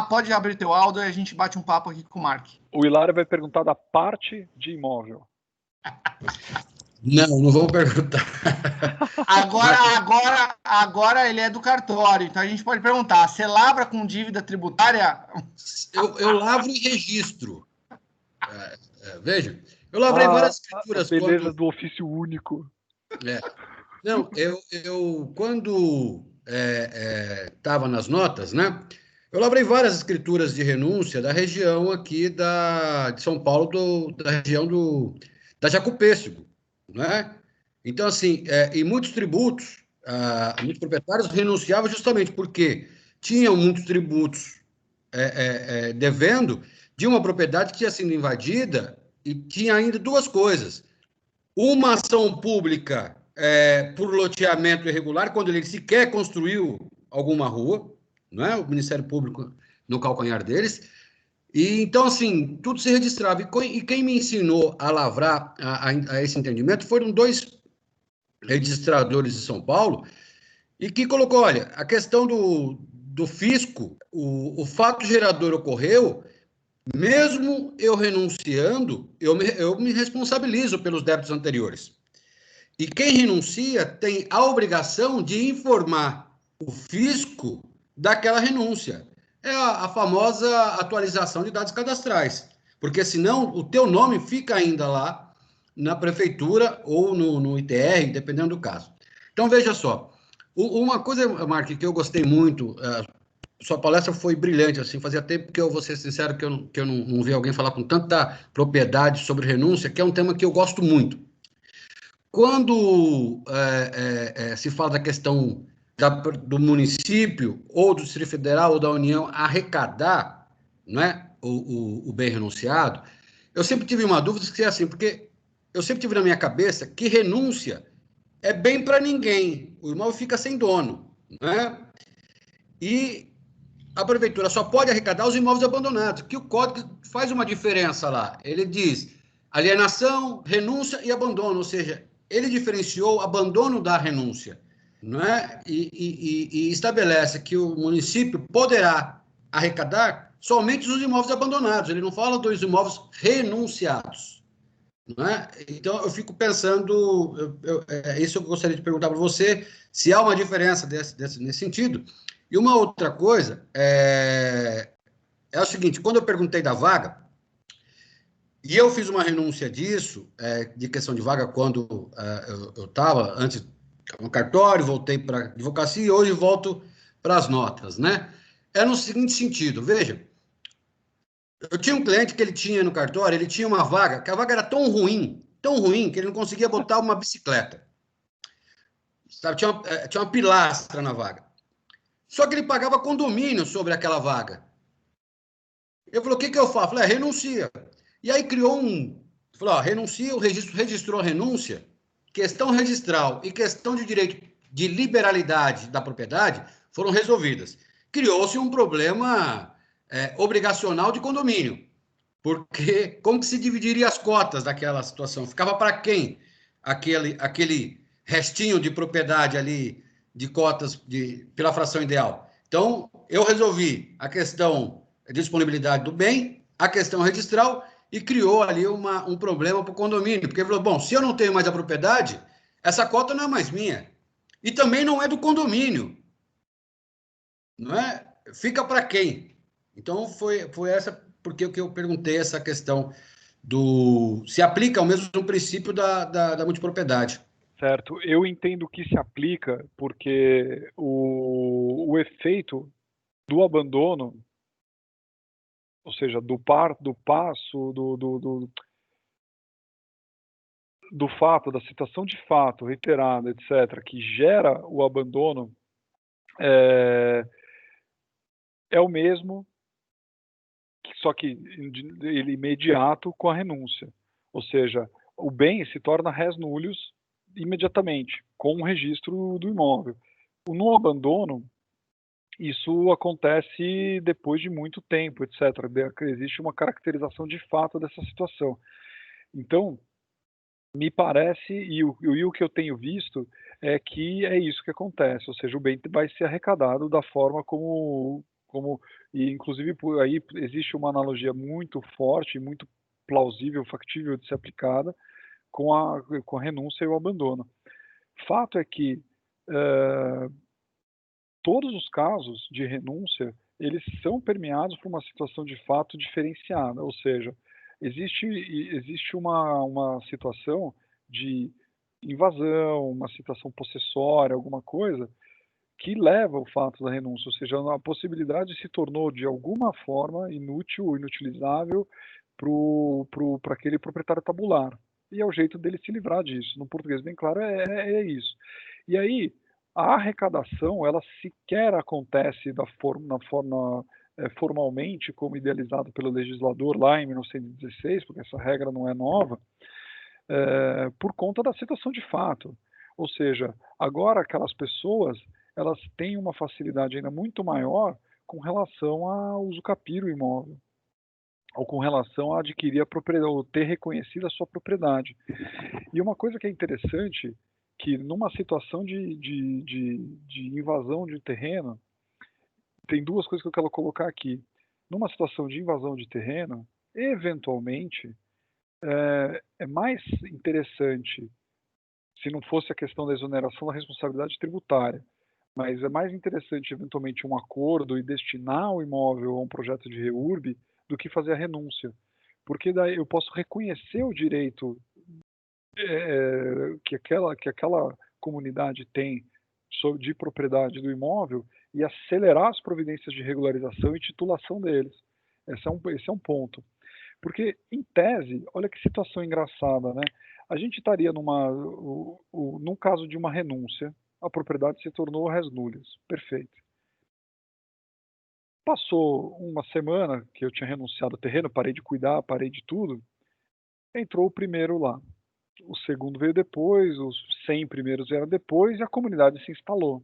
Pode abrir teu áudio e a gente bate um papo aqui com o Mark. O Hilário vai perguntar da parte de imóvel. Não vou perguntar. Agora ele é do cartório, então a gente pode perguntar: você lavra com dívida tributária? Eu lavro e registro. Veja, eu lavrei várias escrituras. A beleza do ofício único. Não, eu quando estava nas notas, né? Eu lavrei várias escrituras de renúncia da região aqui de São Paulo, da região da Jacupêssego, né? Então, assim, e muitos tributos, muitos proprietários renunciavam justamente porque tinham muitos tributos devendo de uma propriedade que tinha sido invadida e tinha ainda duas coisas. Uma ação pública por loteamento irregular, quando ele sequer construiu alguma rua, não é? O Ministério Público no calcanhar deles. E então, assim, tudo se registrava. E quem me ensinou a lavrar a esse entendimento foram dois registradores de São Paulo, e que colocou, olha, a questão do fisco, o fato gerador ocorreu, mesmo eu renunciando, eu me responsabilizo pelos débitos anteriores. E quem renuncia tem a obrigação de informar o fisco daquela renúncia. É a famosa atualização de dados cadastrais, porque senão o teu nome fica ainda lá na prefeitura ou no ITR, dependendo do caso. Então, veja só, uma coisa, Mark, que eu gostei muito, sua palestra foi brilhante, assim, fazia tempo que eu vou ser sincero que eu não vi alguém falar com tanta propriedade sobre renúncia, que é um tema que eu gosto muito. Quando se fala da questão do município, ou do Distrito Federal, ou da União, arrecadar, né, o bem renunciado, eu sempre tive uma dúvida, que é assim, porque eu sempre tive na minha cabeça que renúncia é bem para ninguém, o imóvel fica sem dono, né? E a prefeitura só pode arrecadar os imóveis abandonados, que o código faz uma diferença lá. Ele diz alienação, renúncia e abandono, ou seja, ele diferenciou abandono da renúncia, não é? E estabelece que o município poderá arrecadar somente os imóveis abandonados. Ele não fala dos imóveis renunciados, não é? Então, eu fico pensando, é isso que eu gostaria de perguntar para você, se há uma diferença nesse sentido. E uma outra coisa é o seguinte, quando eu perguntei da vaga, e eu fiz uma renúncia disso, de questão de vaga, quando eu estava, antes no cartório, voltei para advocacia e hoje volto para as notas, né? É no seguinte sentido, veja, eu tinha um cliente que ele tinha no cartório, ele tinha uma vaga, que a vaga era tão ruim, que ele não conseguia botar uma bicicleta. Sabe? Tinha uma pilastra na vaga. Só que ele pagava condomínio sobre aquela vaga. Eu falei, o que eu faço? Eu falei, renuncia. E aí criou falou, renuncia, o registro registrou a renúncia, questão registral e questão de direito de liberalidade da propriedade foram resolvidas. Criou-se um problema obrigacional de condomínio, porque como que se dividiria as cotas daquela situação? Ficava para quem aquele restinho de propriedade ali de cotas pela fração ideal? Então, eu resolvi a questão de disponibilidade do bem, a questão registral e criou ali um problema para o condomínio, porque ele falou, bom, se eu não tenho mais a propriedade, essa cota não é mais minha. E também não é do condomínio. Não é? Fica para quem? Então, foi essa porque o que eu perguntei essa questão se aplica ao mesmo princípio da multipropriedade. Certo, eu entendo que se aplica porque o efeito do abandono, ou seja, do passo, do fato, da situação de fato reiterada, etc., que gera o abandono, é o mesmo, só que ele imediato com a renúncia. Ou seja, o bem se torna res nullius imediatamente, com o registro do imóvel. No abandono, isso acontece depois de muito tempo, etc. Existe uma caracterização de fato dessa situação. Então, me parece, e o que eu tenho visto, é que é isso que acontece, ou seja, o bem vai ser arrecadado da forma e inclusive aí existe uma analogia muito forte, muito plausível, factível de ser aplicada com a renúncia e o abandono. Fato é que todos os casos de renúncia, eles são permeados por uma situação de fato diferenciada, ou seja, existe uma situação de invasão, uma situação possessória, alguma coisa, que leva ao fato da renúncia, ou seja, a possibilidade se tornou de alguma forma inútil ou inutilizável para aquele proprietário tabular. E é o jeito dele se livrar disso. No português bem claro é isso. E aí, a arrecadação, ela sequer acontece formalmente, como idealizado pelo legislador lá em 1916, porque essa regra não é nova, por conta da situação de fato. Ou seja, agora aquelas pessoas, elas têm uma facilidade ainda muito maior com relação a usucapiar o imóvel, ou com relação a adquirir a propriedade, ou ter reconhecido a sua propriedade. E uma coisa que é interessante, que numa situação de invasão de terreno, tem duas coisas que eu quero colocar aqui. Numa situação de invasão de terreno, eventualmente, é mais interessante, se não fosse a questão da exoneração da responsabilidade tributária, mas é mais interessante, eventualmente, um acordo e destinar o imóvel a um projeto de REURB do que fazer a renúncia. Porque daí eu posso reconhecer o direito que aquela comunidade tem de propriedade do imóvel e acelerar as providências de regularização e titulação deles. Esse é um ponto. Porque, em tese, olha que situação engraçada, né? A gente estaria num caso de uma renúncia, a propriedade se tornou res nullius. Perfeito. Passou uma semana que eu tinha renunciado ao terreno, parei de cuidar, parei de tudo, entrou o primeiro lá. O segundo veio depois, os 100 primeiros vieram depois e a comunidade se instalou.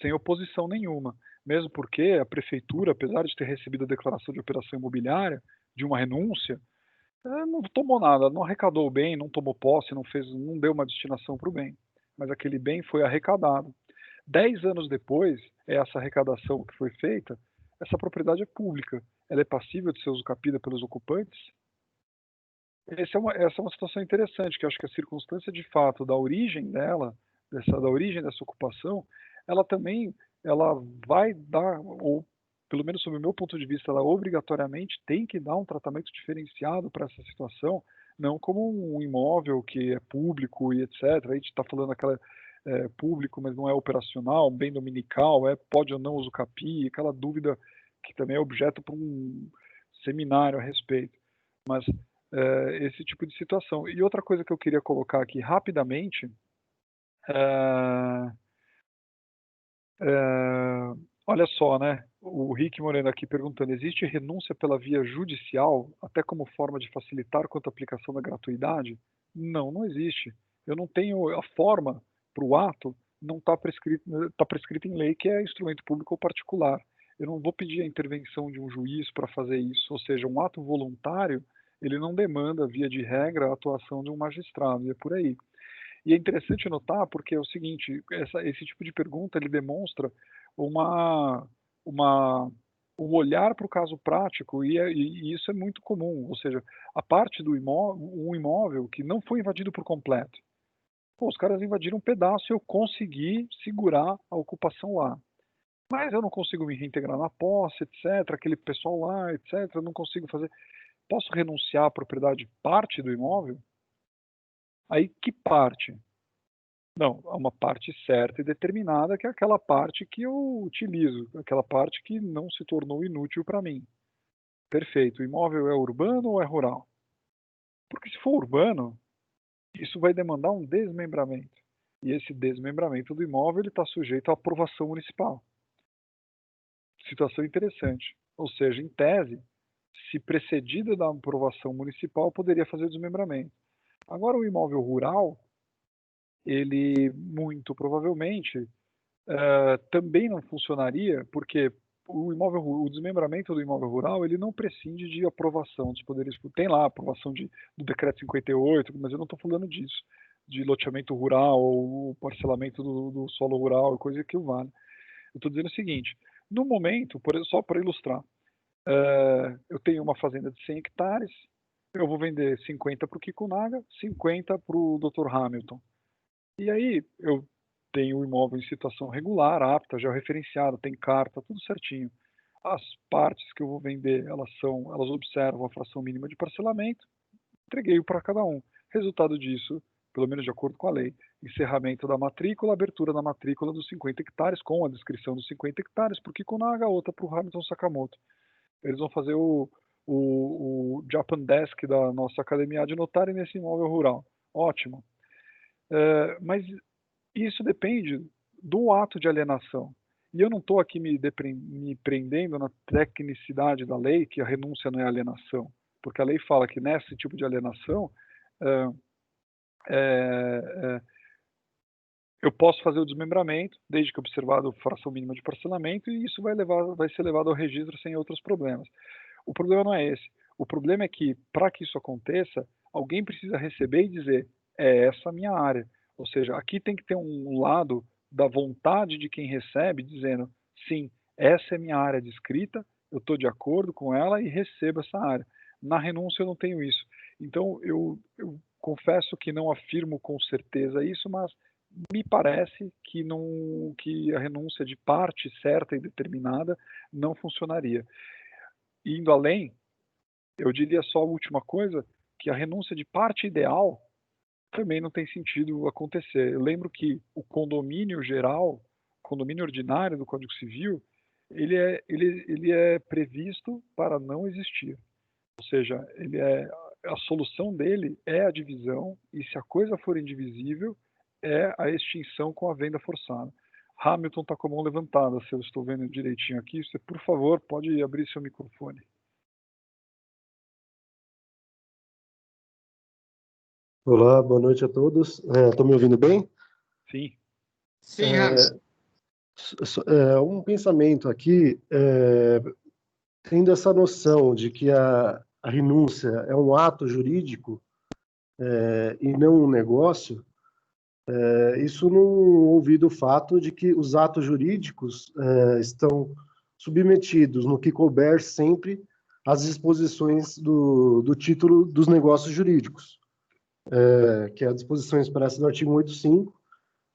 Sem oposição nenhuma. Mesmo porque a prefeitura, apesar de ter recebido a declaração de operação imobiliária, de uma renúncia, não tomou nada, não arrecadou o bem, não tomou posse, não deu uma destinação para o bem. Mas aquele bem foi arrecadado. 10 anos depois, essa arrecadação que foi feita, essa propriedade é pública. Ela é passível de ser usucapida pelos ocupantes? essa é uma situação interessante, que eu acho que a circunstância de fato da origem dela, da origem dessa ocupação, ela também ela vai dar, ou pelo menos sob o meu ponto de vista, ela obrigatoriamente tem que dar um tratamento diferenciado para essa situação, não como um imóvel que é público e etc. A gente está falando aquela público, mas não é operacional, bem dominical, pode ou não usucapi, aquela dúvida que também é objeto para um seminário a respeito. Mas esse tipo de situação. E outra coisa que eu queria colocar aqui rapidamente, olha só, né? O Rick Moreno aqui perguntando: existe renúncia pela via judicial, até como forma de facilitar quanto à aplicação da gratuidade? Não, não existe. Eu não tenho a forma para o ato, não está prescrito em lei, que é instrumento público ou particular. Eu não vou pedir a intervenção de um juiz para fazer isso, ou seja, um ato voluntário, ele não demanda, via de regra, a atuação de um magistrado, e é por aí. E é interessante notar porque é o seguinte, esse tipo de pergunta ele demonstra um olhar para o caso prático e isso é muito comum, ou seja, a parte do um imóvel que não foi invadido por completo. Pô, os caras invadiram um pedaço e eu consegui segurar a ocupação lá. Mas eu não consigo me reintegrar na posse, etc. Aquele pessoal lá, etc. Eu não consigo fazer. Posso renunciar à propriedade parte do imóvel? Aí que parte? Não, há uma parte certa e determinada, que é aquela parte que eu utilizo, aquela parte que não se tornou inútil para mim. Perfeito. O imóvel é urbano ou é rural? Porque se for urbano, isso vai demandar um desmembramento. E esse desmembramento do imóvel está sujeito à aprovação municipal. Situação interessante. Ou seja, em tese, se precedida da aprovação municipal, poderia fazer o desmembramento. Agora, o imóvel rural, ele muito provavelmente também não funcionaria, porque o desmembramento do imóvel rural ele não prescinde de aprovação dos poderes públicos. Tem lá a aprovação do decreto 58, mas eu não estou falando disso, de loteamento rural ou parcelamento do solo rural e coisa que o vale. Eu estou dizendo o seguinte: no momento, só para ilustrar, eu tenho uma fazenda de 100 hectares, eu vou vender 50 para o Kikunaga, 50 para o Dr. Hamilton. E aí eu tenho o imóvel em situação regular, apta, já referenciado, tem carta, tudo certinho. As partes que eu vou vender, elas observam a fração mínima de parcelamento, entreguei para cada um. Resultado disso, pelo menos de acordo com a lei, encerramento da matrícula, abertura da matrícula dos 50 hectares, com a descrição dos 50 hectares, para o Kikunaga, outra para o Hamilton Sakamoto. Eles vão fazer o Japan Desk da nossa academia de notário nesse imóvel rural. Ótimo. Mas isso depende do ato de alienação. E eu não estou aqui me prendendo na tecnicidade da lei, que a renúncia não é alienação, porque a lei fala que nesse tipo de alienação eu posso fazer o desmembramento, desde que observado a fração mínima de parcelamento, e isso vai ser levado ao registro sem outros problemas. O problema não é esse. O problema é que, para que isso aconteça, alguém precisa receber e dizer: é essa a minha área. Ou seja, aqui tem que ter um lado da vontade de quem recebe, dizendo: sim, essa é minha área de escrita, eu estou de acordo com ela e recebo essa área. Na renúncia eu não tenho isso. Então, eu confesso que não afirmo com certeza isso, mas me parece que a renúncia de parte certa e determinada não funcionaria. Indo além, eu diria só a última coisa, que a renúncia de parte ideal também não tem sentido acontecer. Eu lembro que o condomínio geral, condomínio ordinário do Código Civil, ele é previsto para não existir. Ou seja, a solução dele é a divisão, e se a coisa for indivisível, é a extinção com a venda forçada. Hamilton está com a mão levantada, se eu estou vendo direitinho aqui. Você, por favor, pode abrir seu microfone. Olá, boa noite a todos. Estão me ouvindo bem? Sim. Sim, Hamilton. Um pensamento aqui, tendo essa noção de que a renúncia é um ato jurídico e não um negócio, isso não ouvido o fato de que os atos jurídicos estão submetidos, no que couber, sempre as disposições do título dos negócios jurídicos, que é a disposição expressa do artigo 185,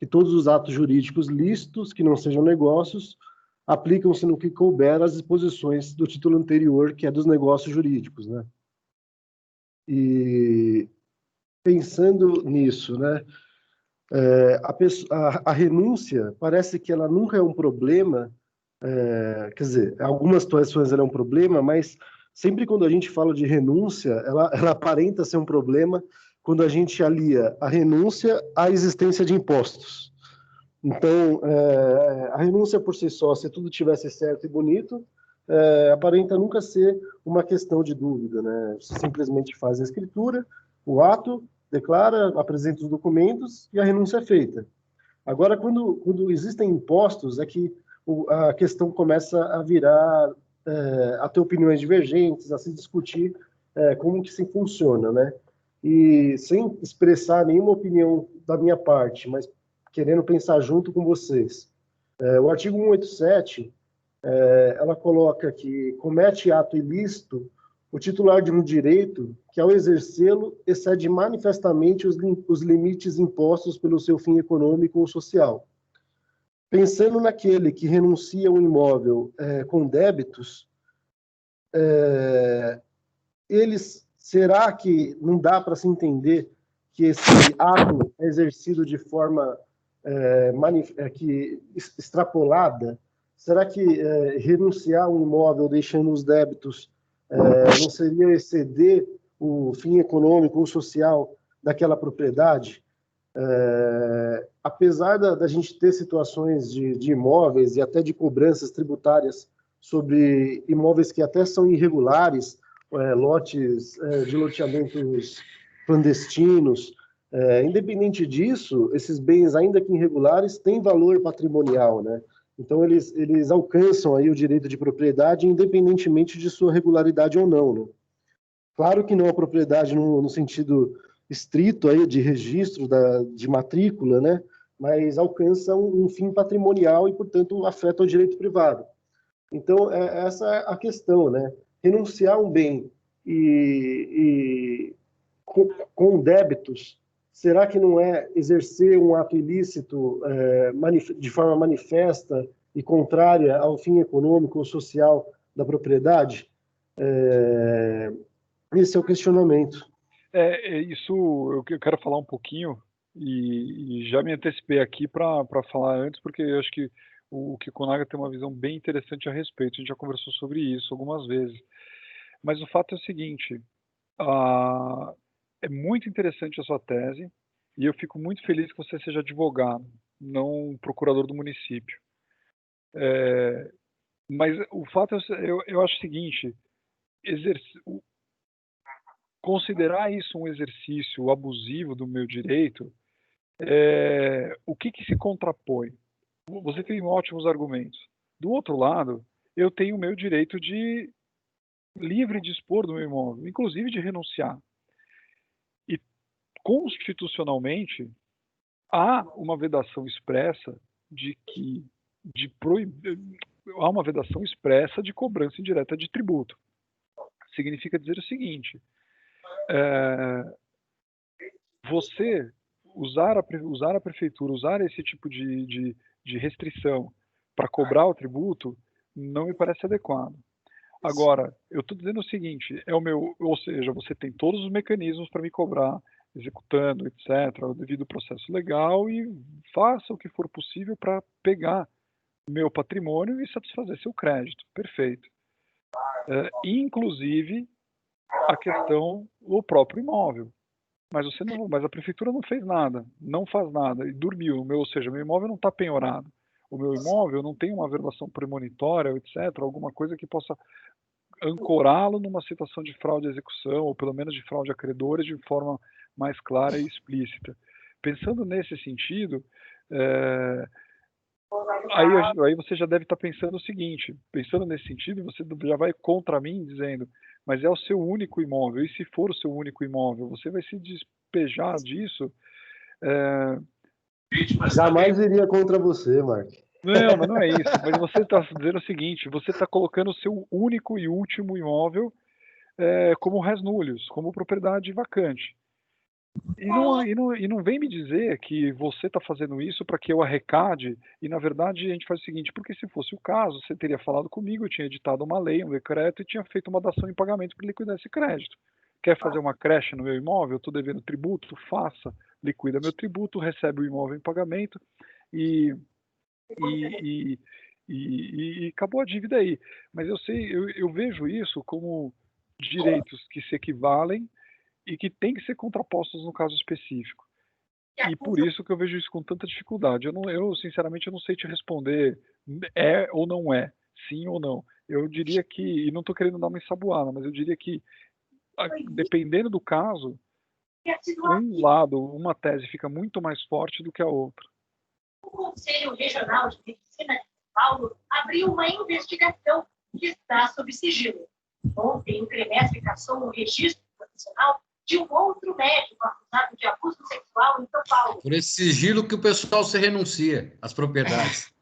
que todos os atos jurídicos lícitos, que não sejam negócios, aplicam-se no que couber às disposições do título anterior, que é dos negócios jurídicos, né? E pensando nisso, né, a renúncia parece que ela nunca é um problema, quer dizer, em algumas situações ela é um problema, mas sempre quando a gente fala de renúncia, ela aparenta ser um problema quando a gente alia a renúncia à existência de impostos. Então, a renúncia por si só, se tudo tivesse certo e bonito, aparenta nunca ser uma questão de dúvida, né? Você simplesmente faz a escritura, o ato, declara, apresenta os documentos e a renúncia é feita. Agora, quando existem impostos, é que a questão começa a virar, a ter opiniões divergentes, a se discutir como que se funciona, né? E sem expressar nenhuma opinião da minha parte, mas querendo pensar junto com vocês. O artigo 187, ela coloca que comete ato ilícito o titular de um direito que, ao exercê-lo, excede manifestamente os limites impostos pelo seu fim econômico ou social. Pensando naquele que renuncia um imóvel com débitos, será que não dá para se entender que esse ato é exercido de forma extrapolada? Será que renunciar um imóvel deixando os débitos não seria exceder o fim econômico ou social daquela propriedade? Apesar da gente ter situações de imóveis e até de cobranças tributárias sobre imóveis que até são irregulares, lotes de loteamentos clandestinos, independente disso, esses bens, ainda que irregulares, têm valor patrimonial, né? Então, eles alcançam aí o direito de propriedade, independentemente de sua regularidade ou não, né? Claro que não a propriedade no sentido estrito aí de registro de matrícula, né? Mas alcança um fim patrimonial e, portanto, afeta o direito privado. Então, essa é a questão, né? Renunciar um bem com débitos, será que não é exercer um ato ilícito de forma manifesta e contrária ao fim econômico ou social da propriedade? Esse é o questionamento. Isso eu quero falar um pouquinho e já me antecipei aqui para falar antes, porque eu acho que o Kikunaga tem uma visão bem interessante a respeito. A gente já conversou sobre isso algumas vezes. Mas o fato é o seguinte, é muito interessante a sua tese e eu fico muito feliz que você seja advogado, não procurador do município. Mas o fato eu acho o seguinte, considerar isso um exercício abusivo do meu direito, o que se contrapõe? Você tem ótimos argumentos. Do outro lado, eu tenho o meu direito de livre dispor do meu imóvel, inclusive de renunciar. E constitucionalmente há uma vedação expressa há uma vedação expressa de cobrança indireta de tributo. Significa dizer o seguinte: você usar a prefeitura, usar esse tipo de restrição para cobrar o tributo, não me parece adequado. Agora, eu estou dizendo o seguinte, ou seja, você tem todos os mecanismos para me cobrar, executando, etc., o devido processo legal, e faça o que for possível para pegar meu patrimônio e satisfazer seu crédito. Perfeito. Inclusive a questão do próprio imóvel. Mas a prefeitura não fez nada, não faz nada, e dormiu. Ou seja, meu imóvel não está penhorado. O meu imóvel não tem uma vedação premonitória, etc., alguma coisa que possa ancorá-lo numa situação de fraude à execução, ou pelo menos de fraude a credores, de forma mais clara e explícita. Pensando nesse sentido, aí você já deve estar pensando o seguinte, pensando nesse sentido, você já vai contra mim dizendo, mas é o seu único imóvel, e se for o seu único imóvel, você vai se despejar disso? Jamais iria contra você, Mark. Não, mas não é isso. Mas você está dizendo o seguinte, você está colocando o seu único e último imóvel como res nullius, como propriedade vacante. E não vem me dizer que você está fazendo isso para que eu arrecade, e na verdade a gente faz o seguinte, porque se fosse o caso, você teria falado comigo, eu tinha editado uma lei, um decreto, e tinha feito uma dação em pagamento para liquidar esse crédito. Quer fazer uma creche no meu imóvel? Eu estou devendo tributo? Faça, liquida meu tributo, recebe o imóvel em pagamento e acabou a dívida aí. Mas eu vejo isso como direitos que se equivalem e que têm que ser contrapostos no caso específico. E por isso que eu vejo isso com tanta dificuldade. Sinceramente, eu não sei te responder ou não é, sim ou não. Eu diria que, e não estou querendo dar uma ensaboada, mas eu diria que, dependendo do caso, uma tese fica muito mais forte do que a outra. O Conselho Regional de Medicina de São Paulo abriu uma investigação que está sob sigilo. Ontem, o CREMESP cassou o registro profissional de um outro médico acusado de abuso sexual em São Paulo. Por esse sigilo que o pessoal se renuncia às propriedades.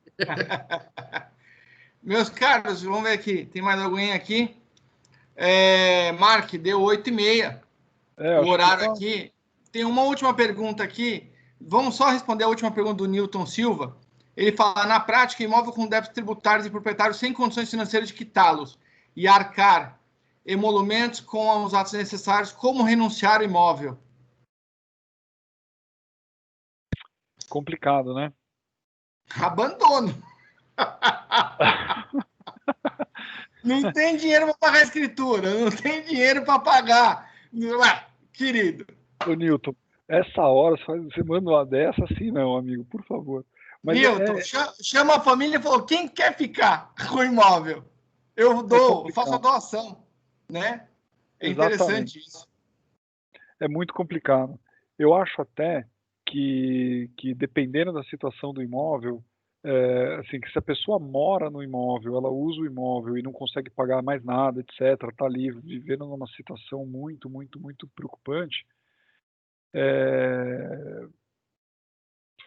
Meus caros, vamos ver aqui. Tem mais alguém aqui? Mark, deu 8h30. O horário aqui. Tem uma última pergunta aqui. Vamos só responder a última pergunta do Newton Silva. Ele fala, na prática, imóvel com débitos tributários e proprietários sem condições financeiras de quitá-los e arcar emolumentos com os atos necessários, como renunciar ao imóvel? Complicado, né? Abandono. Não tem dinheiro para pagar a escritura, não tem dinheiro para pagar. Querido. Ô, Newton, essa hora você manda uma dessa assim, não, amigo, por favor. Mas Newton, chama a família e falou, quem quer ficar com o imóvel? Eu faço a doação, né? É interessante isso. É muito complicado. Eu acho até que dependendo da situação do imóvel, assim, que se a pessoa mora no imóvel, ela usa o imóvel e não consegue pagar mais nada, etc., está ali vivendo numa situação muito, muito, muito preocupante,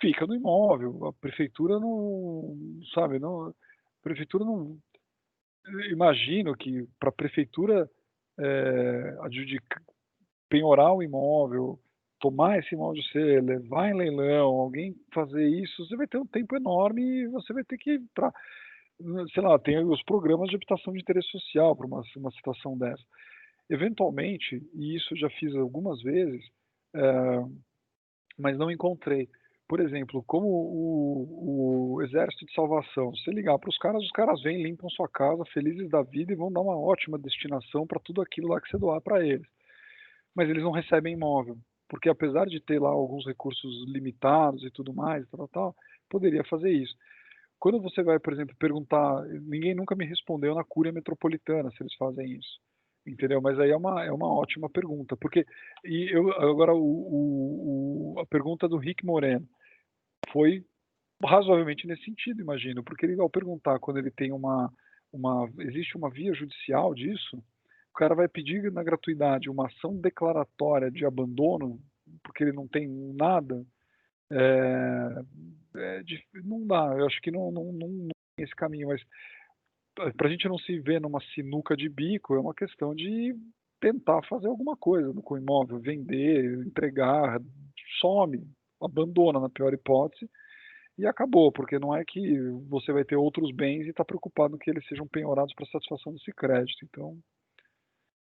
fica no imóvel. A prefeitura não, sabe, não, a prefeitura não, imagino que para a prefeitura penhorar o imóvel, tomar esse imóvel de você, levar em leilão, alguém fazer isso, você vai ter um tempo enorme e você vai ter que, sei lá, tem os programas de habitação de interesse social para uma situação dessa. Eventualmente, e isso eu já fiz algumas vezes, mas não encontrei. Por exemplo, como o Exército de Salvação, se você ligar para os caras vêm, limpam sua casa, felizes da vida e vão dar uma ótima destinação para tudo aquilo lá que você doar para eles. Mas eles não recebem imóvel, porque apesar de ter lá alguns recursos limitados e tudo mais, poderia fazer isso. Quando você vai, por exemplo, perguntar, ninguém nunca me respondeu na Cúria Metropolitana se eles fazem isso, entendeu? Mas aí é uma ótima pergunta, porque agora a pergunta do Rick Moreno foi razoavelmente nesse sentido, imagino, porque ele, ao perguntar quando ele tem existe uma via judicial disso, o cara vai pedir na gratuidade uma ação declaratória de abandono, porque ele não tem nada, não dá, eu acho que não tem esse caminho, mas para a gente não se ver numa sinuca de bico, é uma questão de tentar fazer alguma coisa com o imóvel, vender, entregar, some, abandona na pior hipótese, e acabou, porque não é que você vai ter outros bens e está preocupado que eles sejam penhorados para satisfação desse crédito, então...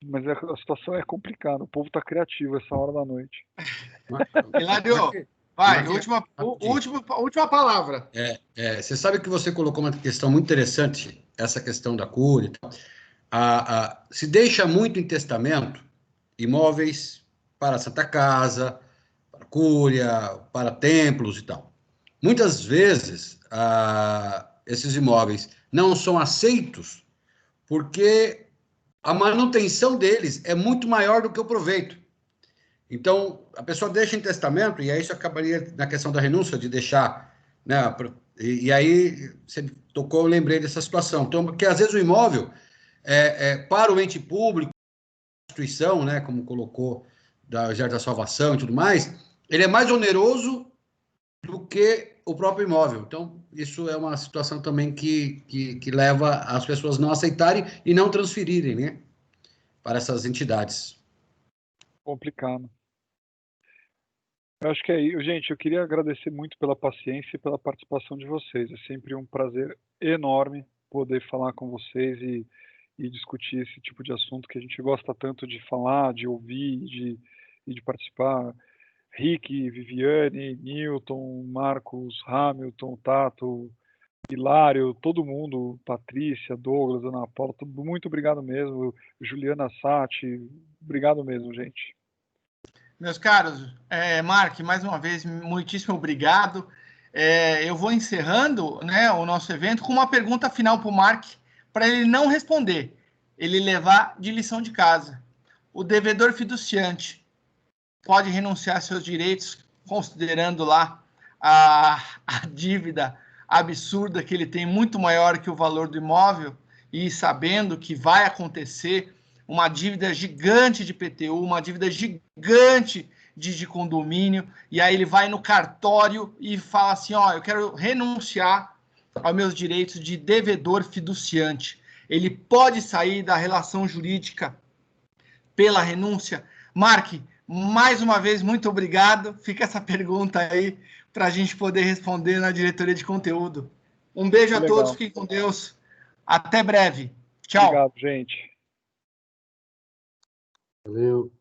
Mas a situação é complicada, o povo está criativo essa hora da noite. Hilário, vai, última palavra. Você sabe que você colocou uma questão muito interessante, essa questão da cura e tal. Se deixa muito em testamento imóveis para Santa Casa, para Cúria, para templos e tal. Muitas vezes, esses imóveis não são aceitos porque a manutenção deles é muito maior do que o proveito. Então, a pessoa deixa em testamento, e aí isso acabaria na questão da renúncia, de deixar, né? E aí, você tocou, eu lembrei dessa situação. Então, porque às vezes o imóvel, para o ente público, instituição, né, como colocou, da Jardim da Salvação e tudo mais, ele é mais oneroso do que o próprio imóvel. Então, isso é uma situação também que leva as pessoas não aceitarem e não transferirem, né? para essas entidades. Complicado. Eu acho que é isso. Gente, eu queria agradecer muito pela paciência e pela participação de vocês. É sempre um prazer enorme poder falar com vocês e discutir esse tipo de assunto que a gente gosta tanto de falar, de ouvir e de participar. Rick, Viviane, Newton, Marcos, Hamilton, Tato, Hilário, todo mundo, Patrícia, Douglas, Ana Paula, muito obrigado mesmo. Juliana Sati, obrigado mesmo, gente. Meus caros, Mark, mais uma vez, muitíssimo obrigado. Eu vou encerrando, né, o nosso evento com uma pergunta final para o Mark, para ele não responder, ele levar de lição de casa. O devedor fiduciante pode renunciar a seus direitos, considerando lá a dívida absurda que ele tem, muito maior que o valor do imóvel, e sabendo que vai acontecer uma dívida gigante de PTU, uma dívida gigante de condomínio, e aí ele vai no cartório e fala assim, eu quero renunciar aos meus direitos de devedor fiduciante. Ele pode sair da relação jurídica pela renúncia? Mark, mais uma vez, muito obrigado. Fica essa pergunta aí para a gente poder responder na diretoria de conteúdo. Um beijo a todos, fiquem com Deus. Até breve. Tchau. Obrigado, gente. Valeu.